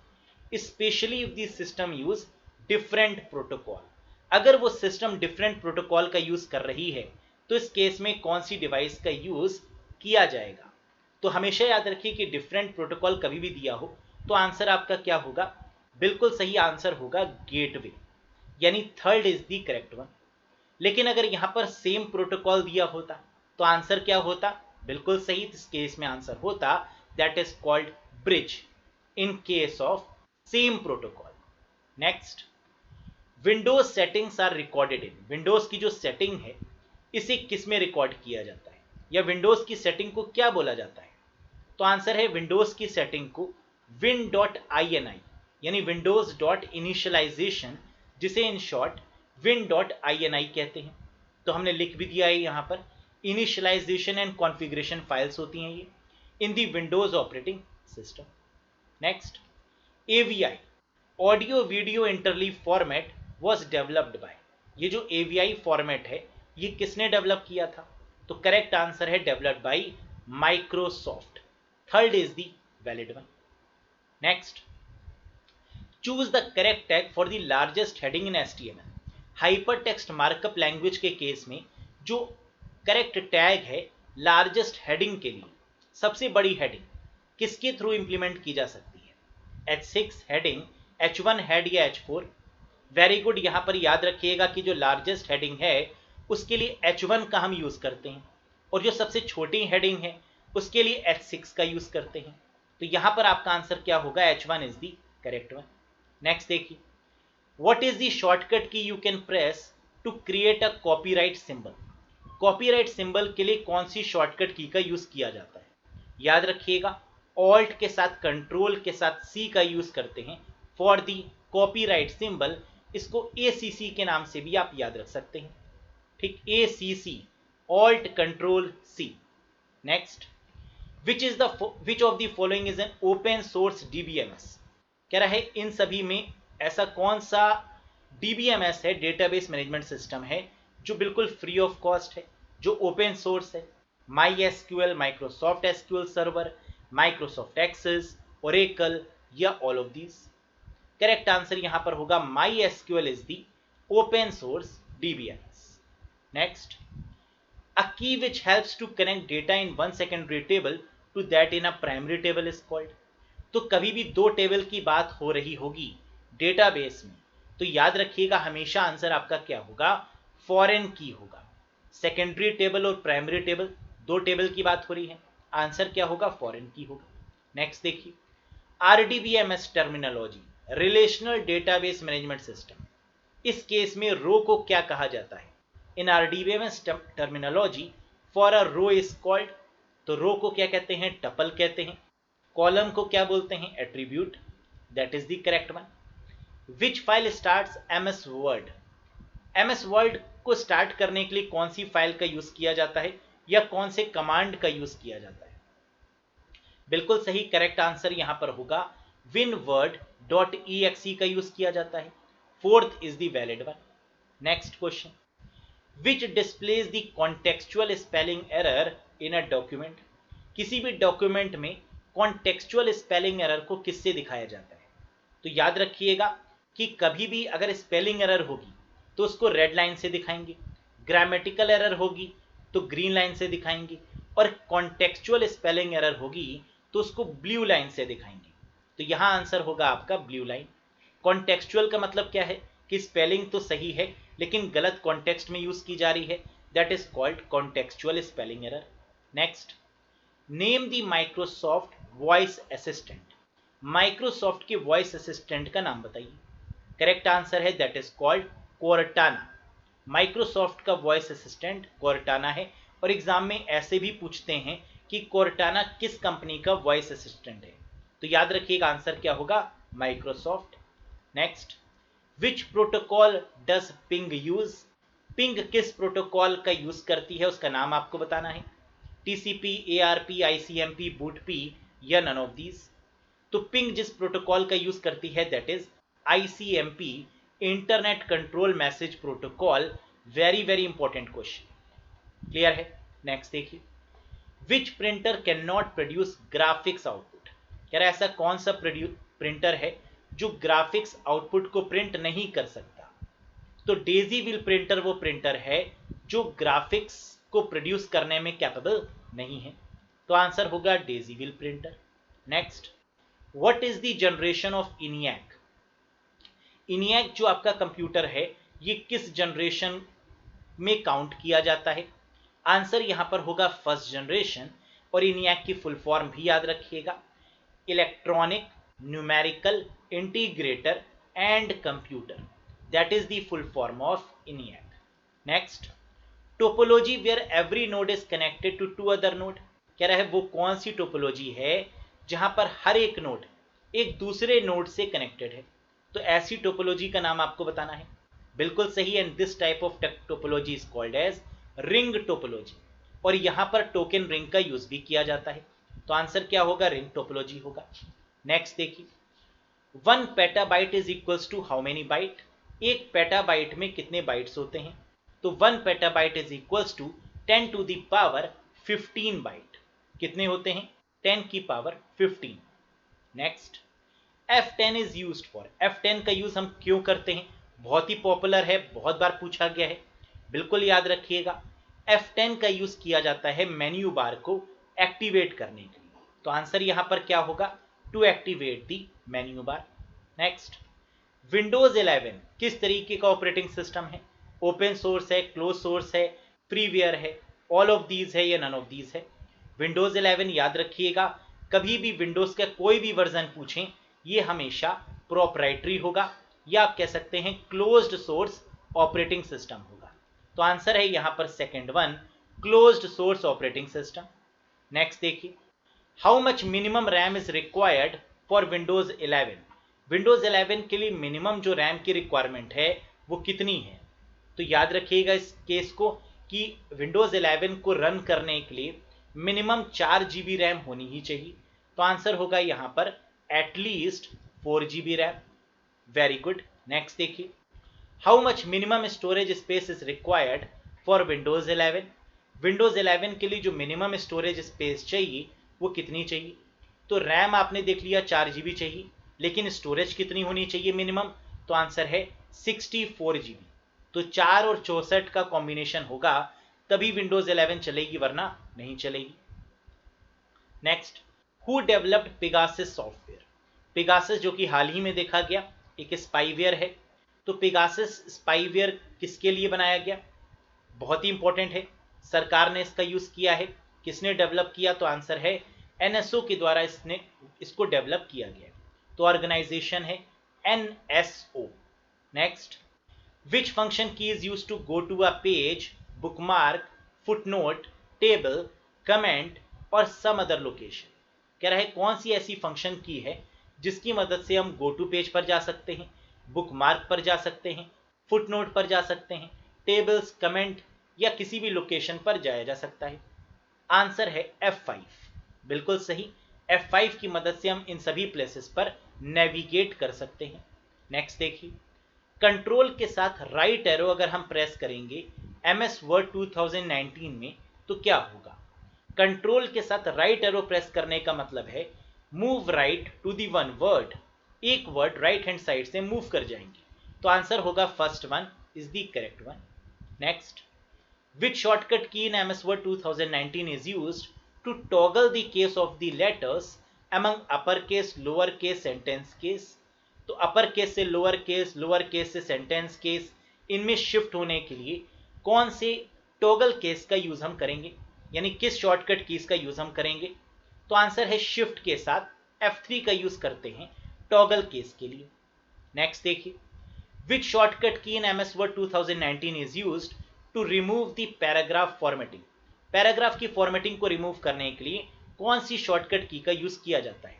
specially if the system use different protocol. अगर वो सिस्टम डिफरेंट प्रोटोकॉल का यूज कर रही है तो इस केस में कौन सी डिवाइस का यूज किया जाएगा। तो हमेशा याद रखिए कि डिफरेंट प्रोटोकॉल कभी भी दिया हो तो आंसर आपका क्या होगा, बिल्कुल सही आंसर होगा गेटवे, यानी third is the correct one. लेकिन अगर यहां पर सेम प्रोटोकॉल दिया होता तो आंसर क्या होता, बिल्कुल सही, इस केस में आंसर होता that is called bridge in case of same protocol. Next, Windows settings are recorded in. Windows की जो सेटिंग है इसे किस में रिकॉर्ड किया जाता है, या विंडोज की सेटिंग को क्या बोला जाता है। तो आंसर है विंडोज की सेटिंग को win.ini, यानी विंडोज डॉट इनिशियलाइजेशन, जिसे इन शॉर्ट win.ini कहते हैं। तो हमने लिख भी दिया है यहां पर, इनिशियलाइजेशन एंड कॉन्फ़िगरेशन फाइल्स होती हैं ये in the Windows operating system. Next, AVI, audio video interleave format was developed by. ये जो AVI फॉर्मेट है ये किसने डेवलप किया था, तो करेक्ट आंसर है developed by Microsoft, third is the valid one. Next, choose the correct tag for the largest heading in HTML। Hypertext markup language के केस में जो करेक्ट टैग है लार्जेस्ट हेडिंग के लिए, सबसे बड़ी हेडिंग किसके थ्रू इंप्लीमेंट की जा सकती है, H6 हेडिंग, H1 हेड या H4। वेरी गुड, यहां पर याद रखिएगा कि जो लार्जेस्ट हेडिंग है उसके लिए H1 का हम यूज करते हैं, और जो सबसे छोटी हेडिंग है उसके लिए H6 का यूज करते हैं। तो यहां पर आपका आंसर क्या होगा, H1 is the correct one. Next देखिए, what is the shortcut key you can press to create a copyright symbol. Copyright symbol के लिए कौन सी शॉर्टकट की का यूज किया जाता है, याद रखिएगा ऑल्ट के साथ कंट्रोल के साथ C का यूज करते हैं फॉर दी कॉपीराइट सिंबल। इसको ACC के नाम से भी आप याद रख सकते हैं, ठीक, ACC, alt control C। Next, which of the following is an open source DBMS। कह रहा है इन सभी में ऐसा कौन सा DBMS है, डेटाबेस मैनेजमेंट सिस्टम है, जो बिल्कुल फ्री ऑफ कॉस्ट है, जो ओपन सोर्स है। MySQL, Microsoft SQL server, Microsoft Access, Oracle, या all of these. Correct answer यहां पर होगा MySQL is the open source DBMS। Next, a key which helps to connect data in one secondary table to that in a primary table is called। तो कभी भी दो table की बात हो रही होगी डेटाबेस में, तो याद रखिएगा हमेशा आंसर आपका क्या होगा, फॉरेन की होगा। सेकेंडरी टेबल और प्राइमरी टेबल, दो टेबल की बात हो रही है, आंसर क्या होगा, फॉरेन की होगा। नेक्स्ट देखिए, RDBMS terminology, relational database management system, इस केस में रो को क्या कहा जाता है। In RDBMS terminology for a row is called, तो रो को क्या कहते हैं, टपल कहते हैं। कॉलम को क्या बोलते हैं, attribute, that is the correct one. Which file starts MS word, MS word को स्टार्ट करने के लिए कौन सी फाइल का यूज किया जाता है या कौन से कमांड का यूज किया जाता है। बिल्कुल सही, करेक्ट आंसर यहां पर होगा winword.exe का यूज किया जाता है। Fourth is the valid one. Next question, which displays the contextual spelling error in a document, किसी भी डॉक्यूमेंट में कॉन्टेक्चुअल स्पेलिंग एरर को किससे दिखाया जाता है। तो याद रखिएगा कि कभी भी अगर स्पेलिंग एरर होगी तो उसको रेड लाइन से दिखाएंगे, ग्रामेटिकल एरर होगी तो ग्रीन लाइन से दिखाएंगे, और कॉन्टेक्चुअल स्पेलिंग एरर होगी तो उसको ब्लू लाइन से दिखाएंगे। तो यहां आंसर होगा आपका ब्लू लाइन। कॉन्टेक्चुअल का मतलब क्या है कि स्पेलिंग तो सही है लेकिन गलत कॉन्टेक्स्ट में यूज की जा रही है, that is called contextual spelling error. Next, name the Microsoft voice assistant, Microsoft के वॉइस असिस्टेंट का नाम बताइए। करेक्ट आंसर है that is called Cortana. Microsoft का वॉइस असिस्टेंट कोर्टाना है, और एग्जाम में ऐसे भी पूछते हैं कि कोर्टाना किस कंपनी का वॉइस असिस्टेंट है, तो याद रखिएगा आंसर क्या होगा, Microsoft. Next, which protocol does ping use, ping किस प्रोटोकॉल का यूज करती है उसका नाम आपको बताना है। टीसीपी, एआरपी, आईसीएमपी, बूटपी या नन ऑफ दीज। तो पिंग जिस प्रोटोकॉल का यूज करती है that is ICMP, internet control message protocol. Very very important question, clear है। नेक्स्ट देखिए, विच printer can not produce graphics output, कह रहा है ऐसा कौन सा प्रिंटर है जो ग्राफिक्स आउटपुट को प्रिंट नहीं कर सकता। तो डेजी व्हील प्रिंटर वो प्रिंटर है जो ग्राफिक्स को प्रोड्यूस करने में कैपेबल नहीं है, तो आंसर होगा Daisy wheel printer. Next, what is the generation of इनियाक, इनियाक जो आपका कंप्यूटर है ये किस जनरेशन में काउंट किया जाता है। आंसर यहां पर होगा फर्स्ट जनरेशन, और इनियाक की फुल फॉर्म भी याद रखिएगा, electronic numerical integrator and computer, that is the full form of ENIAC. Next, topology where every node is connected to two other node, कह रहा है वो कौन सी टोपोलॉजी है जहां पर हर एक नोड एक दूसरे नोड से कनेक्टेड है। तो ऐसी टोपोलॉजी का नाम आपको बताना है। बिल्कुल सही, and this type of topology is called as ring topology, और यहां पर टोकन रिंग का यूज भी किया जाता है, तो आंसर क्या होगा, रिंग टोपोलॉजी होगा। नेक्स्ट देखिए, 1 petabyte is equals to how many byte, एक पेटाबाइट में कितने बाइट्स होते हैं। तो 1 petabyte is equals to 10 to the power 15 byte, कितने होते हैं, 10 की power 15। Next, F10 is used for, F10 का यूज हम क्यों करते हैं, बहुत ही पॉपुलर है, बहुत बार पूछा गया है, बिल्कुल याद रखिएगा। F10 का यूज किया जाता है मेन्यू बार को एक्टिवेट करने के लिए, तो आंसर यहां पर क्या होगा, to activate the menu bar. Next, Windows 11 किस तरीके का ऑपरेटिंग सिस्टम है, ओपन सोर्स है, क्लोज सोर्स है, फ्रीवेयर है, ऑल ऑफ दीज है या नन ऑफ दीज है। विंडोज 11 याद रखिएगा, कभी भी विंडोज का कोई भी वर्जन पूछें ये हमेशा प्रोप्राइटरी होगा, या आप कह सकते हैं क्लोज्ड सोर्स ऑपरेटिंग सिस्टम होगा, तो आंसर है यहां पर second one, closed source operating system. Next देखिए, how much minimum RAM is required for Windows 11, Windows 11 के लिए मिनिमम जो रैम की रिक्वायरमेंट है वो कितनी है। तो याद रखिएगा इस केस को कि विंडोज 11 को रन करने के लिए मिनिमम 4 GB रैम होनी ही चाहिए, तो आंसर होगा यहां पर at least 4 GB RAM. Very good. Next देखिए, how much minimum storage space is required for Windows 11, Windows 11 के लिए जो मिनिमम स्टोरेज स्पेस चाहिए वो कितनी चाहिए। तो रैम आपने देख लिया 4 GB चाहिए, लेकिन स्टोरेज कितनी होनी चाहिए मिनिमम, तो आंसर है 64 GB। तो 4 और 64 का कॉम्बिनेशन होगा तभी विंडोज 11 चलेगी, वरना नहीं चलेगी। Next, who developed Pegasus software? Pegasus जो कि हाल ही में देखा गया एक स्पाईवेयर है, तो पेगासस स्पाईवेयर किसके लिए बनाया गया? बहुत ही इंपॉर्टेंट है, सरकार ने इसका यूज किया है। किसने डेवलप किया? तो आंसर है एनएसओ के द्वारा इसको डेवलप किया गया, तो ऑर्गेनाइजेशन है NSO. Next, which function key is use to go to a page, bookmark, footnote, table, comment और सम अदर लोकेशन? कह रहा है कौन सी ऐसी फंक्शन की है जिसकी मदद से हम गो टू पेज पर जा सकते हैं, बुकमार्क पर जा सकते हैं, फुटनोट पर जा सकते हैं, टेबल्स, कमेंट या किसी भी लोकेशन पर जाया जा सकता है? आंसर है F5, बिल्कुल सही। F5 की मदद से हम इन सभी प्लेसेस पर नेविगेट कर सकते हैं। नेक्स्ट देखिए, कंट्रोल के साथ राइट एरो अगर हम प्रेस करेंगे MS वर्ड 2019 में तो क्या होगा? कंट्रोल के साथ राइट एरो प्रेस करने का मतलब है move right to the one word, एक वर्ड राइट हैंड साइड से मूव कर जाएंगे, तो आंसर होगा first one is the correct one. Next, which shortcut key in MS Word 2019 is used to toggle the case of the letters among uppercase, lowercase, sentence case? तो upper case से lower case से sentence case, इनमें shift होने के लिए कौन से toggle case का यूज हम करेंगे, यानी किस शॉर्टकट कीज का यूज हम करेंगे? तो आंसर है शिफ्ट के साथ F3 का यूज करते हैं टॉगल केस के लिए। नेक्स्ट देखिए, which shortcut key in MS Word 2019 is used to remove the paragraph formatting? Paragraph की फॉर्मेटिंग को रिमूव करने के लिए कौन सी शॉर्टकट की का यूज किया जाता है?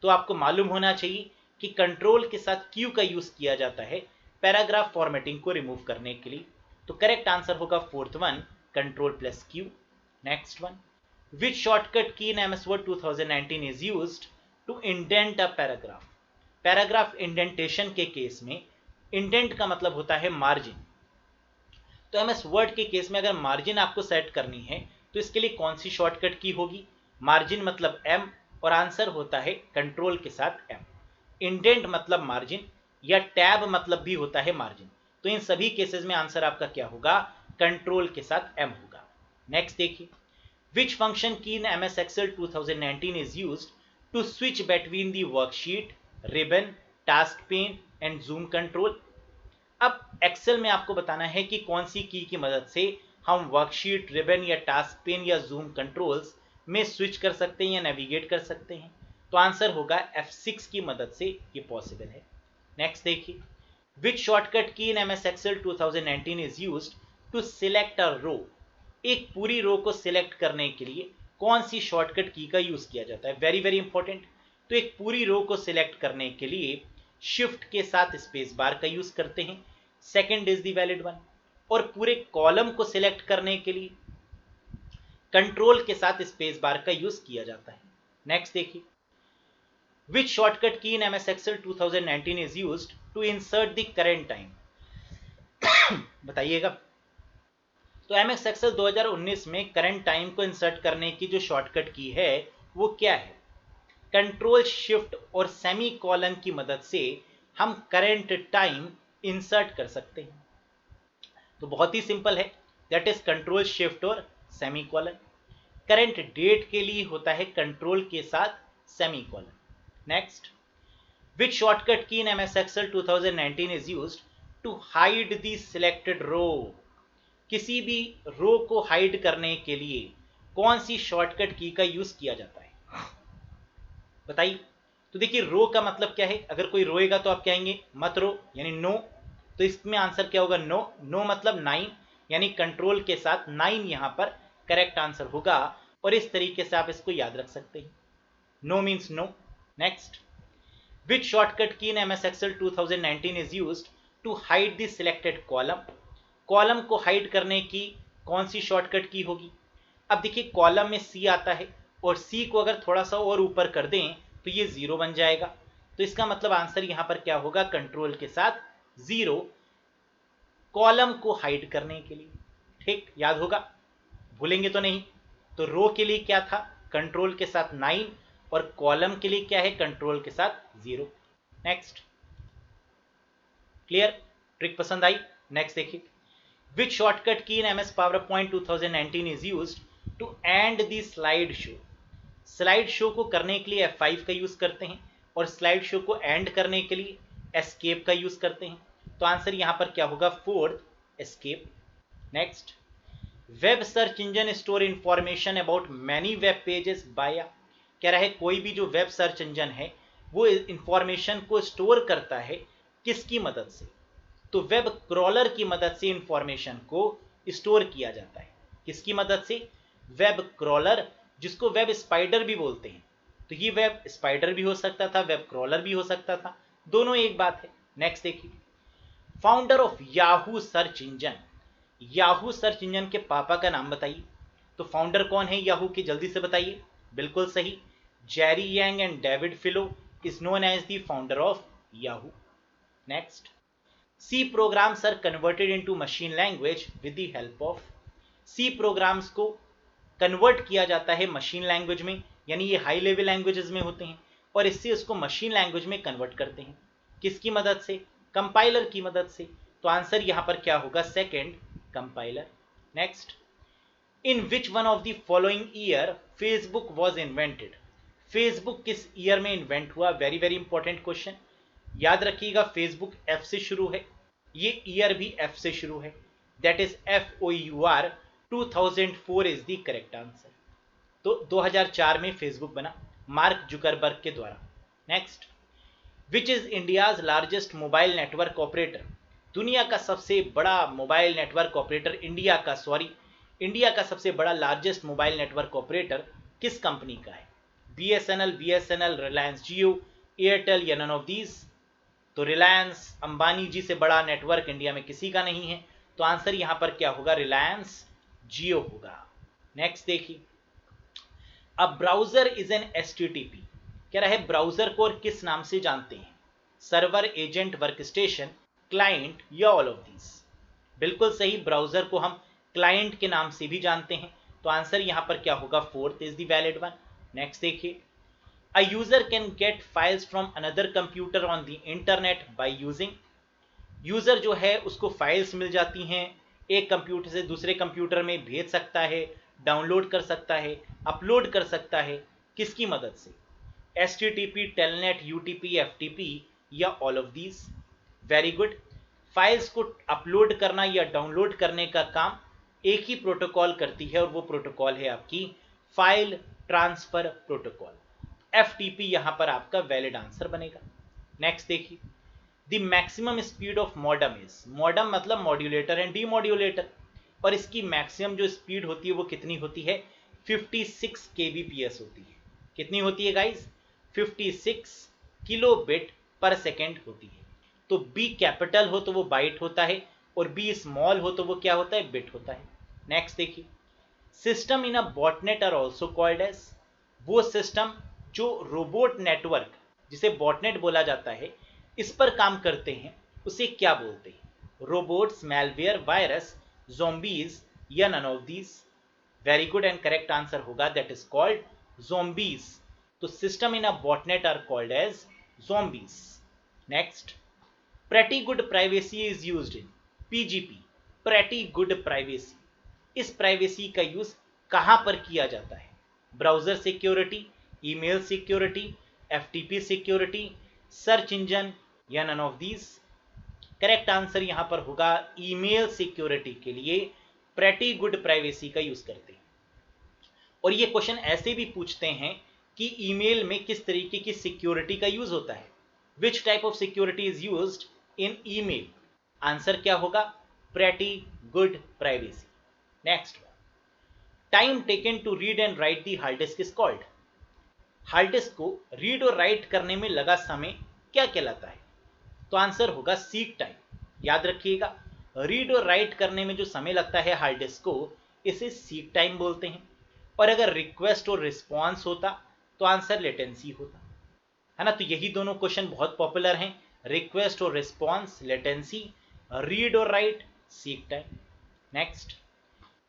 तो आपको मालूम होना चाहिए कि कंट्रोल के साथ Q का यूज किया जाता है पैराग्राफ फॉर्मेटिंग को रिमूव करने के लिए, तो करेक्ट आंसर होगा fourth one, control plus Q। Next one, which shortcut key in MS Word 2019 is used to indent a paragraph? Paragraph indentation के केस में इंडेंट का मतलब होता है मार्जिन, तो MS वर्ड के केस में अगर मार्जिन आपको सेट करनी है तो इसके लिए कौन सी शॉर्टकट की होगी? मार्जिन मतलब M और आंसर होता है कंट्रोल के साथ M। इंडेंट मतलब मार्जिन या टैब मतलब भी होता है मार्जिन, तो इन सभी केसेस में आंसर आपका क्या होगा? कंट्रोल के साथ M होगा। नेक्स्ट देखिए, which function key in MS Excel 2019 is used to switch between the worksheet, ribbon, task pane and zoom control? अब एक्सेल में आपको बताना है कि कौन सी की मदद से हम वर्कशीट, रिबन या टास्क पेन या जूम कंट्रोल्स में स्विच कर सकते हैं या नेविगेट कर सकते हैं, तो आंसर होगा F6 की मदद से ये पॉसिबल है। नेक्स्ट देखिए, which shortcut key in MS Excel 2019 is used to select a row? एक पूरी रो को सिलेक्ट करने के लिए कौन सी शॉर्टकट की का यूज किया जाता है? Very very important. तो एक पूरी रो को सिलेक्ट करने के लिए शिफ्ट के साथ स्पेस बार का यूज करते हैं, second is the valid one. और पूरे कॉलम को सिलेक्ट करने के लिए कंट्रोल के साथ स्पेस बार का यूज किया जाता है। नेक्स्ट देखिए, which shortcut key in MS Excel 2019 is used to insert the current time? बताइएगा। तो MS Excel 2019 में करंट टाइम को इंसर्ट करने की जो शॉर्टकट की है वो क्या है? कंट्रोल शिफ्ट और सेमी कॉलन की मदद से हम करंट टाइम इंसर्ट कर सकते हैं, तो बहुत ही सिंपल है, दैट इज कंट्रोल शिफ्ट और सेमी कॉलन। करंट डेट के लिए होता है कंट्रोल के साथ semicolon. Next, which shortcut key in MS Excel 2019 is used to hide the selected row? किसी भी रो को हाइड करने के लिए कौन सी शॉर्टकट की का यूज किया जाता है? बताइए। तो देखिए, रो का मतलब क्या है? अगर कोई रोएगा तो आप कहेंगे मत रो, यानी नो, तो इसमें आंसर क्या होगा? नो। नो मतलब 9, यानी कंट्रोल के साथ 9 यहां पर करेक्ट आंसर होगा, और इस तरीके से आप इसको याद रख सकते हैं, no means no. Next, which shortcut key in MS Excel 2019 is used to hide the selected column? Column को हाइड करने की कौन सी शॉर्टकट की होगी? अब देखिए, कॉलम में C आता है और C को अगर थोड़ा सा और ऊपर कर दें तो ये 0 बन जाएगा, तो इसका मतलब आंसर यहां पर क्या होगा? कंट्रोल के साथ 0, कॉलम को हाइड करने के लिए। ठीक, याद होगा, भूलेंगे तो नहीं। तो रो के लिए क्या था? कंट्रोल के साथ 9, और कॉलम के लिए क्या है? कंट्रोल के साथ 0। Next, clear? ट्रिक पसंद आई? नेक्स्ट देखिए, which shortcut key in MS PowerPoint 2019 is used to end the slide show. Slide show को करने के लिए F5 का यूज करते हैं और स्लाइड शो को एंड करने के लिए एस्केप का यूज करते हैं। तो आंसर यहां पर क्या होगा, fourth escape. Next, web search engine store information about many web pages by, कह रहा है कोई भी जो वेब सर्च इंजन है वो इंफॉर्मेशन को स्टोर करता है किसकी मदद से, तो वेब क्रॉलर की मदद से इंफॉर्मेशन को स्टोर किया जाता है। किसकी मदद से, वेब क्रॉलर, जिसको वेब स्पाइडर भी बोलते हैं। तो ये वेब स्पाइडर भी हो सकता था, वेब क्रॉलर भी हो सकता था, दोनों एक बात है। नेक्स्ट देखिए, founder of Yahoo search engine, Yahoo search engine के पापा का नाम बताइए। तो फाउंडर कौन है याहू के, जल्दी से बताइए। बिल्कुल सही, Jerry Yang and David Filo is known as the founder of Yahoo. Next, C programs are converted into machine language with the help of, C programs को कन्वर्ट किया जाता है मशीन लैंग्वेज में, यानी ये हाई लेवल लैंग्वेजेस में होते हैं और इससे उसको मशीन लैंग्वेज में कन्वर्ट करते हैं। किसकी मदद से, कंपाइलर की मदद से। तो आंसर यहां पर क्या होगा, second, compiler. Next, in which one of the following year Facebook was invented, Facebook किस ईयर में इन्वेंट हुआ, वेरी वेरी इंपॉर्टेंट क्वेश्चन। याद रखिएगा फेसबुक एफ से शुरू है, ये ईयर भी एफ से शुरू है, that is FOUR, 2004 is the correct answer. तो 2004 में फेसबुक बना मार्क जुकरबर्ग के द्वारा। Next, which is India's largest mobile network operator, दुनिया का सबसे बड़ा मोबाइल नेटवर्क ऑपरेटर, इंडिया का सबसे बड़ा लार्जेस्ट मोबाइल नेटवर्क ऑपरेटर किस कंपनी का है, BSNL, रिलायंस जियो, एयरटेल या नन ऑफ दीज। तो रिलायंस अंबानी जी से बड़ा नेटवर्क इंडिया में किसी का नहीं है, तो आंसर यहां पर क्या होगा, रिलायंस जियो होगा। नेक्स्ट देखिए, अब ब्राउजर इज एन HTTP, कह रहा है ब्राउजर को और किस नाम से जानते हैं, सर्वर, एजेंट, वर्कस्टेशन, क्लाइंट या ऑल ऑफ दीज। बिल्कुल सही, ब्राउजर को हम क्लाइंट के नाम से भी जानते हैं, तो आंसर यहां पर क्या होगा, fourth is the valid one. Next देखिए, a user can get files from another computer on the internet by using, user जो है उसको फाइल्स मिल जाती हैं, एक कंप्यूटर से दूसरे कंप्यूटर में भेज सकता है, डाउनलोड कर सकता है, अपलोड कर सकता है, किसकी मदद से, HTTP, टेलनेट, UTP, FTP या all of these. Very good, files को अपलोड करना या डाउनलोड करने का काम एक ही प्रोटोकॉल करती है और वो प्रोटोकॉल है आपकी फाइल ट्रांसफर प्रोटोकॉल, FTP यहां पर आपका वैलिड आंसर बनेगा। नेक्स्ट देखिए, the maximum speed of modem is, modem मतलब मॉड्यूलेटर एंड डीमॉड्यूलेटर, और इसकी मैक्सिमम जो स्पीड होती है वो कितनी होती है, 56 kbps होती है। कितनी होती है गाइस, 56 किलोबिट पर सेकेंड होती है। तो B कैपिटल हो तो वो बाइट होता है और B स्मॉल हो तो वो क्या होता है, बिट होता है। नेक्स्ट देखिए, system in a botnet are also called as, वो सिस्टम जो रोबोट नेटवर्क जिसे बॉटनेट बोला जाता है इस पर काम करते हैं उसे क्या बोलते हैं, रोबोट्स, मैलवेयर, वायरस, ज़ॉम्बीज या none of these. Very good and correct answer होगा दैट इज कॉल्ड ज़ॉम्बीज। तो system in a botnet are called as zombies. Next, pretty good privacy is used in, PGP, pretty good privacy, इस privacy का use कहां पर किया जाता है, browser security, email security, FTP security, search engine या none of these. Correct answer यहां पर होगा ईमेल सिक्योरिटी के लिए प्रेटी गुड प्राइवेसी का यूज करते हैं। और ये क्वेश्चन ऐसे भी पूछते हैं कि ईमेल में किस तरीके की सिक्योरिटी का यूज होता है, which type of security is used in email. Answer क्या होगा, pretty good privacy. Next, time taken to read and write the hard disk is called, hard disk को रीड और राइट करने में लगा समय क्या कहलाता है, तो आंसर होगा सीक टाइम। याद रखिएगा, रीड और राइट करने में जो समय लगता है हार्ड डिस्क को, इसे सीक टाइम बोलते हैं। और अगर रिक्वेस्ट और रिस्पॉन्स होता तो आंसर लेटेंसी होता है ना। तो यही दोनों क्वेश्चन बहुत पॉपुलर हैं, रिक्वेस्ट और रिस्पॉन्स लेटेंसी, रीड और right seek time. Next,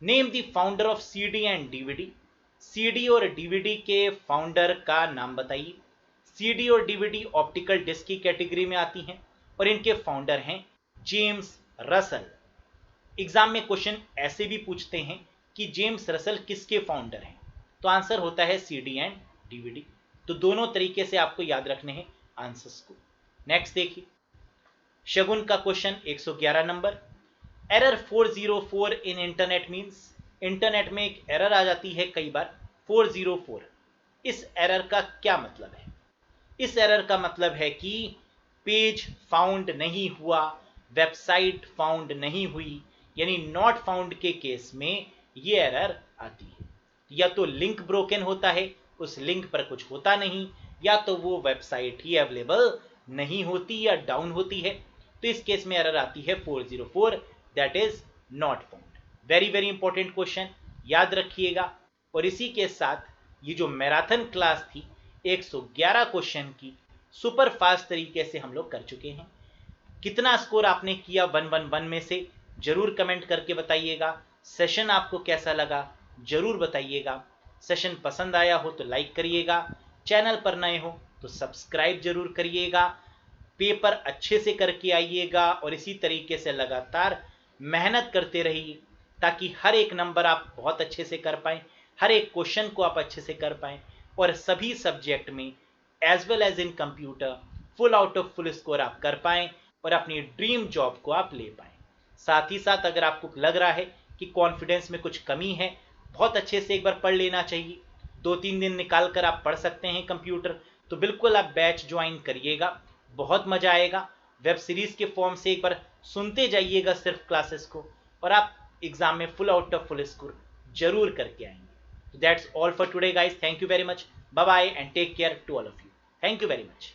name the founder of CD and DVD, CD और DVD के फाउंडर का नाम बताइए। CD और DVD ऑप्टिकल डिस्क की कैटेगरी में आती हैं और इनके फाउंडर हैं जेम्स रसल। एग्जाम में क्वेश्चन ऐसे भी पूछते हैं कि जेम्स रसल किसके फाउंडर हैं, तो आंसर होता है सीडी एंड डीवीडी। तो दोनों तरीके से आपको याद रखने हैं आंसर्स को। नेक्स्ट देखिए, शगुन का क्वेश्चन 111 नंबर, एरर 404 इन इंटरनेट मींस। इंटरनेट में एक एरर आ जाती है कई बार 404। इस एरर का क्या मतलब है? इस एरर का मतलब है कि पेज फाउंड नहीं हुआ, वेबसाइट फाउंड नहीं हुई, यानी नॉट फाउंड के केस में ये एरर आती है। या तो लिंक ब्रोकन होता है, उस लिंक पर कुछ होता नहीं, या तो वो वेबसाइट ही अवेलेबल नहीं होती या डाउन होती है। तो इस केस में एरर आती है 404, that is not found. Very very important question, याद रखिएगा। और इसी के साथ ये जो मैराथन क्लास थी 111 क्वेश्चन की, सुपर फास्ट तरीके से हम लोग कर चुके हैं। कितना स्कोर आपने किया 111 में से जरूर कमेंट करके बताइएगा। सेशन आपको कैसा लगा जरूर बताइएगा। सेशन पसंद आया हो तो लाइक करिएगा, चैनल पर नए हो तो सब्सक्राइब जरूर करिएगा। पेपर अच्छे से करके आइएगा और इसी तरीके से लगातार मेहनत करते रहिए ताकि हर एक नंबर आप बहुत अच्छे से कर पाएं, हर एक क्वेश्चन को आप अच्छे से कर पाएं और सभी सब्जेक्ट में as well as in computer full out of full score आप कर पाएं और अपनी ड्रीम जॉब को आप ले पाएं। साथ ही साथ अगर आपको लग रहा है कि कॉन्फिडेंस में कुछ कमी है, बहुत अच्छे से एक बार पढ़ लेना चाहिए। 2-3 दिन निकाल कर आप पढ़ सकते हैं कंप्यूटर, तो बिल्कुल आप बैच ज्वाइन करिएगा, बहुत मजा आएगा। वेब सीरीज के फॉर्म से एक बार सुनते जाइएगा सिर्फ क्लासेस को, और आप एग्जाम में full out of full score जरूर करके आएंगे। So that's all for today guys. Thank you very much. Bye bye and take care to all of you. Thank you very much.